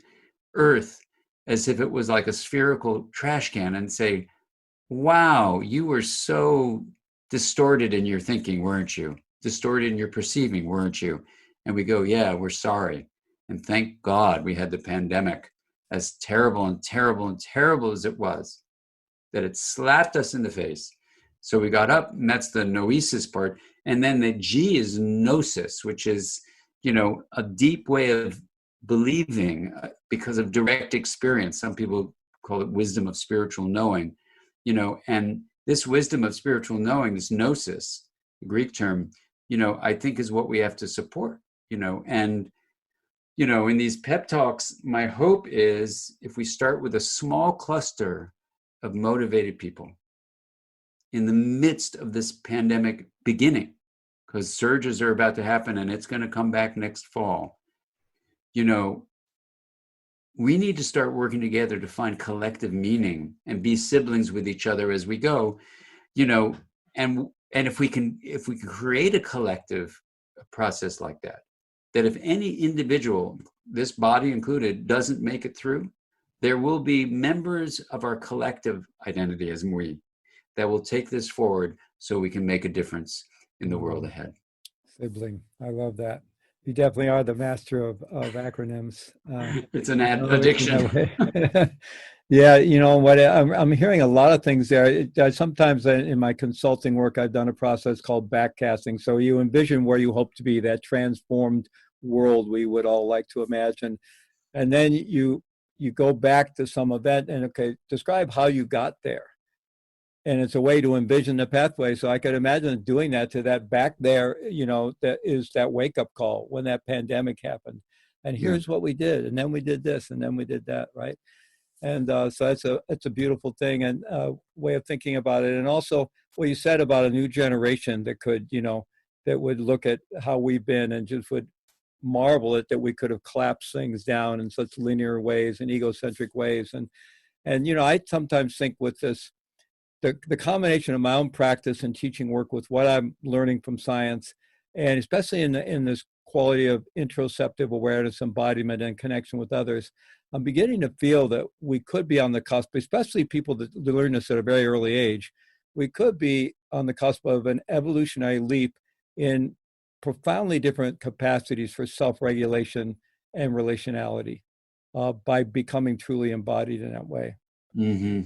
B: Earth as if it was like a spherical trash can and say, wow, you were so distorted in your thinking, weren't you? Distorted in your perceiving, weren't you? And we go, yeah, we're sorry. And thank God we had the pandemic, as terrible and terrible and terrible as it was, that it slapped us in the face. So we got up, and that's the noesis part. And then the G is gnosis, which is, a deep way of believing because of direct experience. Some people call it wisdom of spiritual knowing, and this wisdom of spiritual knowing, this gnosis, the Greek term, I think is what we have to support, and, in these pep talks, my hope is if we start with a small cluster of motivated people in the midst of this pandemic beginning, because surges are about to happen and it's going to come back next fall, we need to start working together to find collective meaning and be siblings with each other as we go, and if we can create a collective process like that if any individual, this body included, doesn't make it through, there will be members of our collective identity as we that will take this forward so we can make a difference in the world ahead.
C: Sibling, I love that. You definitely are the master of acronyms.
B: It's an addiction.
C: Yeah, what I'm hearing a lot of things there. Sometimes in my consulting work, I've done a process called backcasting. So you envision where you hope to be, that transformed world we would all like to imagine, and then you go back to some event and describe how you got there. And it's a way to envision the pathway. So I could imagine doing that to that back there, that is that wake-up call when that pandemic happened. And here's what we did. And then we did this, and then we did that, right? And so it's a beautiful thing and way of thinking about it. And also what you said about a new generation that could, that would look at how we've been and just would marvel at that we could have collapsed things down in such linear ways and egocentric ways. And I sometimes think with this, the combination of my own practice and teaching work with what I'm learning from science, and especially in this quality of interoceptive awareness, embodiment, and connection with others, I'm beginning to feel that we could be on the cusp, especially people that learn this at a very early age, we could be on the cusp of an evolutionary leap in profoundly different capacities for self-regulation and relationality by becoming truly embodied in that way.
B: Mm-hmm.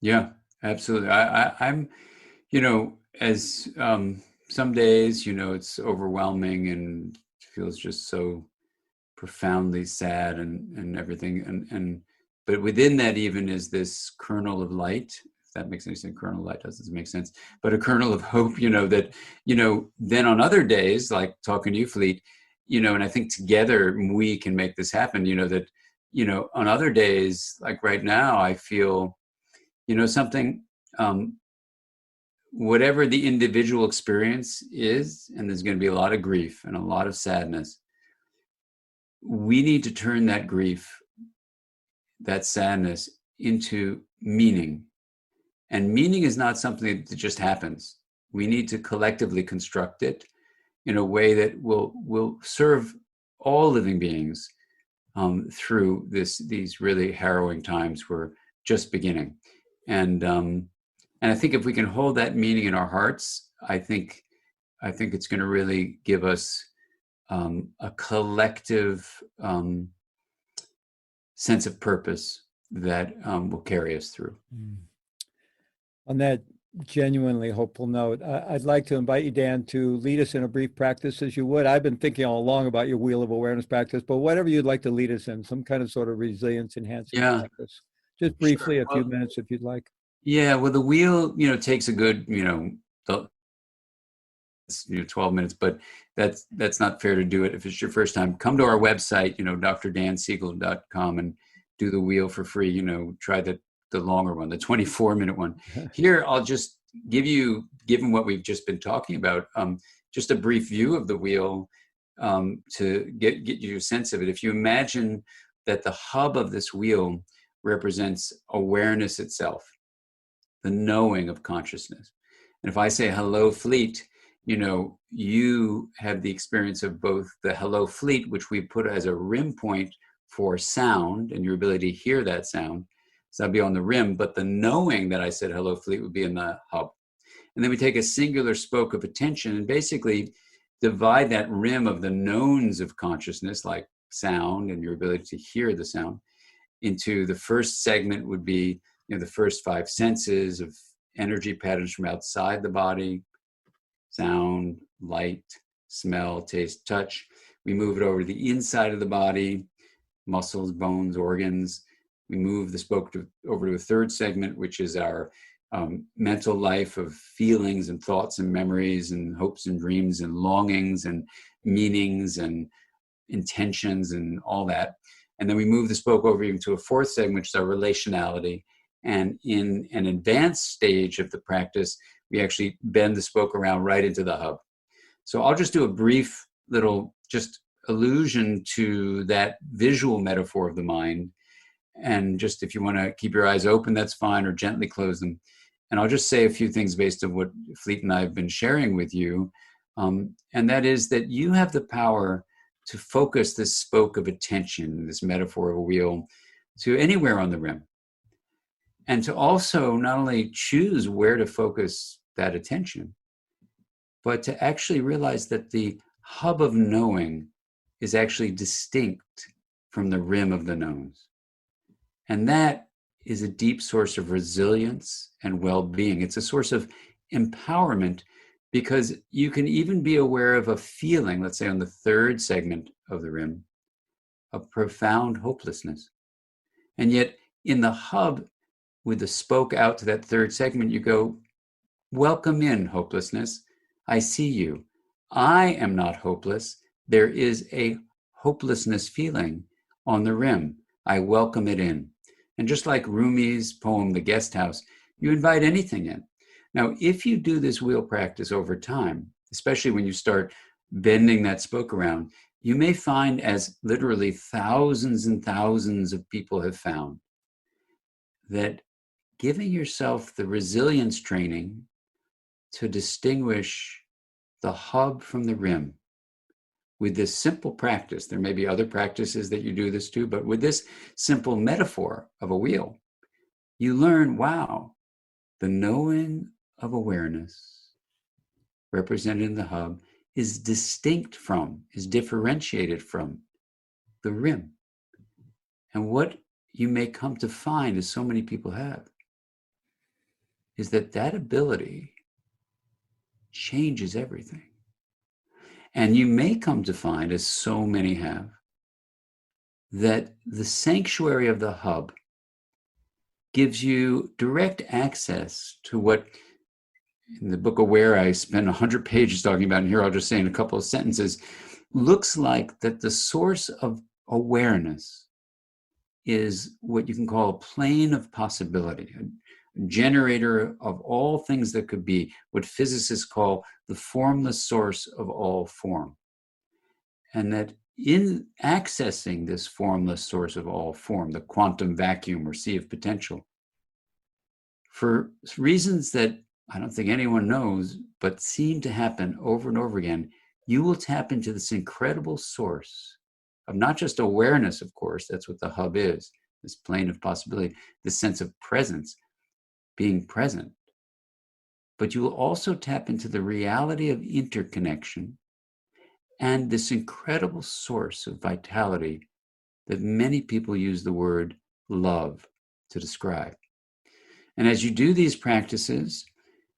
B: Yeah. Absolutely. I'm, as some days, it's overwhelming and feels just so profoundly sad and everything. But within that even is this kernel of light, if that makes any sense. Kernel of light doesn't make sense, but a kernel of hope, that, then on other days, like talking to you, Fleet, and I think together we can make this happen, that, on other days, like right now, I feel, something, whatever the individual experience is, and there's going to be a lot of grief and a lot of sadness, we need to turn that grief, that sadness, into meaning. And meaning is not something that just happens. We need to collectively construct it in a way that will serve all living beings through these really harrowing times we're just beginning. And I think if we can hold that meaning in our hearts, I think it's going to really give us a collective sense of purpose that will carry us through.
C: On that genuinely hopeful note, I'd like to invite you, Dan, to lead us in a brief practice as you would. I've been thinking all along about your Wheel of Awareness practice, but whatever you'd like to lead us in, some kind of sort of resilience enhancing practice. Just briefly,
B: Sure.
C: a few minutes if you'd like.
B: Yeah, well, the wheel, takes a good, 12 minutes, but that's not fair to do it if it's your first time. Come to our website, drdansiegel.com, and do the wheel for free. Try the longer one, the 24-minute one. Here, I'll just give you, given what we've just been talking about, just a brief view of the wheel to get you a sense of it. If you imagine that the hub of this wheel represents awareness itself, the knowing of consciousness. And if I say, hello, Fleet, you have the experience of both the hello, Fleet, which we put as a rim point for sound and your ability to hear that sound. So that'd be on the rim, but the knowing that I said hello, Fleet would be in the hub. And then we take a singular spoke of attention and basically divide that rim of the knowns of consciousness, like sound and your ability to hear the sound, into the first segment would be the first 5 senses of energy patterns from outside the body: sound, light, smell, taste, touch. We move it over to the inside of the body, muscles, bones, organs. We move the spoke over to a third segment, which is our mental life of feelings and thoughts and memories and hopes and dreams and longings and meanings and intentions and all that. And then we move the spoke over even to a fourth segment, which is our relationality. And in an advanced stage of the practice, we actually bend the spoke around right into the hub. So I'll just do a brief little just allusion to that visual metaphor of the mind. And just if you want to keep your eyes open, that's fine, or gently close them. And I'll just say a few things based on what Fleet and I have been sharing with you. And that is that you have the power to focus this spoke of attention, this metaphor of a wheel, to anywhere on the rim. And to also not only choose where to focus that attention, but to actually realize that the hub of knowing is actually distinct from the rim of the knowns. And that is a deep source of resilience and well-being. It's a source of empowerment because you can even be aware of a feeling, let's say on the third segment of the rim, of profound hopelessness. And yet in the hub, with the spoke out to that third segment, you go, welcome in, hopelessness. I see you. I am not hopeless. There is a hopelessness feeling on the rim. I welcome it in. And just like Rumi's poem, The Guest House, you invite anything in. Now, if you do this wheel practice over time, especially when you start bending that spoke around, you may find, as literally thousands and thousands of people have found, that giving yourself the resilience training to distinguish the hub from the rim with this simple practice, there may be other practices that you do this too, but with this simple metaphor of a wheel, you learn, wow, the knowing of awareness represented in the hub is distinct from, is differentiated from the rim. And what you may come to find, as so many people have, is that that ability changes everything. And you may come to find, as so many have, that the sanctuary of the hub gives you direct access to what in the book Aware I spend 100 pages talking about, and here I'll just say in a couple of sentences, looks like that the source of awareness is what you can call a plane of possibility, a generator of all things that could be, what physicists call the formless source of all form. And that in accessing this formless source of all form, the quantum vacuum or sea of potential, for reasons that I don't think anyone knows, but seem to happen over and over again, you will tap into this incredible source of not just awareness, of course, that's what the hub is, this plane of possibility, this sense of presence, being present. But you will also tap into the reality of interconnection and this incredible source of vitality that many people use the word love to describe. And as you do these practices,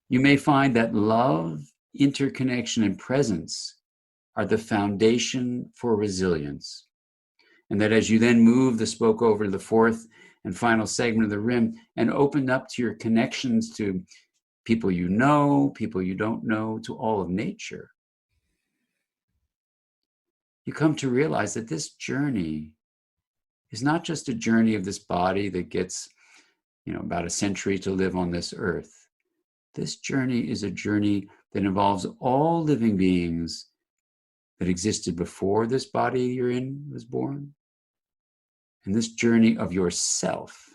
B: you may find that love, interconnection, and presence are the foundation for resilience. And that as you then move the spoke over to the fourth and final segment of the rim and open up to your connections to people you know, people you don't know, to all of nature, you come to realize that this journey is not just a journey of this body that gets, about a century to live on this earth. This journey is a journey that involves all living beings that existed before this body you're in was born. And this journey of yourself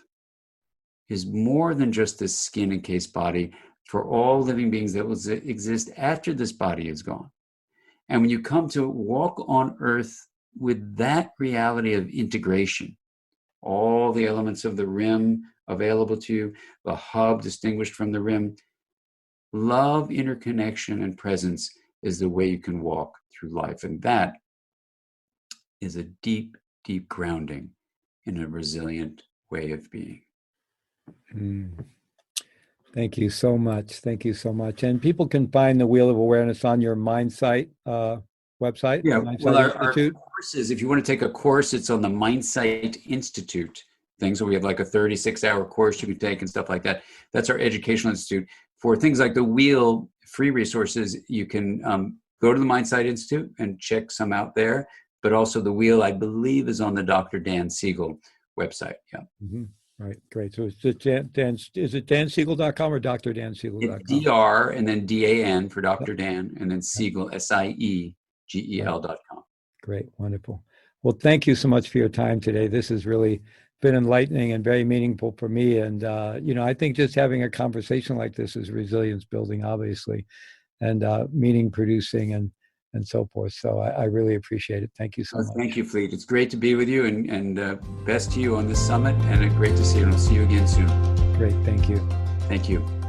B: is more than just this skin encased body for all living beings that will exist after this body is gone. And when you come to walk on earth with that reality of integration, all the elements of the rim available to you, the hub distinguished from the rim, love, interconnection, and presence is the way you can walk through life. And that is a deep, deep grounding in a resilient way of being.
C: Thank you so much. Thank you so much. And people can find the Wheel of Awareness on your Mindsight website?
B: Yeah,
C: Mindsight
B: well, our
C: Institute?
B: courses, if you want to take a course, it's on the Mindsight Institute thing. So we have like a 36-hour course you can take and stuff like that. That's our educational institute. For things like the wheel, free resources, you can go to the Mindsight Institute and check some out there. But also the wheel, I believe, is on the Dr. Dan Siegel website. Yeah.
C: Mm-hmm. Right, great. So is it dansiegel.com or drdansiegel.com?
B: It's DR and then DAN for Dr. Dan and then Siegel, SIEGEL.com.
C: Great, wonderful. Well, thank you so much for your time today. This has really been enlightening and very meaningful for me. And, I think just having a conversation like this is resilience building, obviously, and meaning producing and so forth. So I really appreciate it. Thank you so much.
B: Thank you, Fleet. It's great to be with you and best to you on this summit and great to see you. And I'll see you again soon.
C: Great. Thank you.
B: Thank you.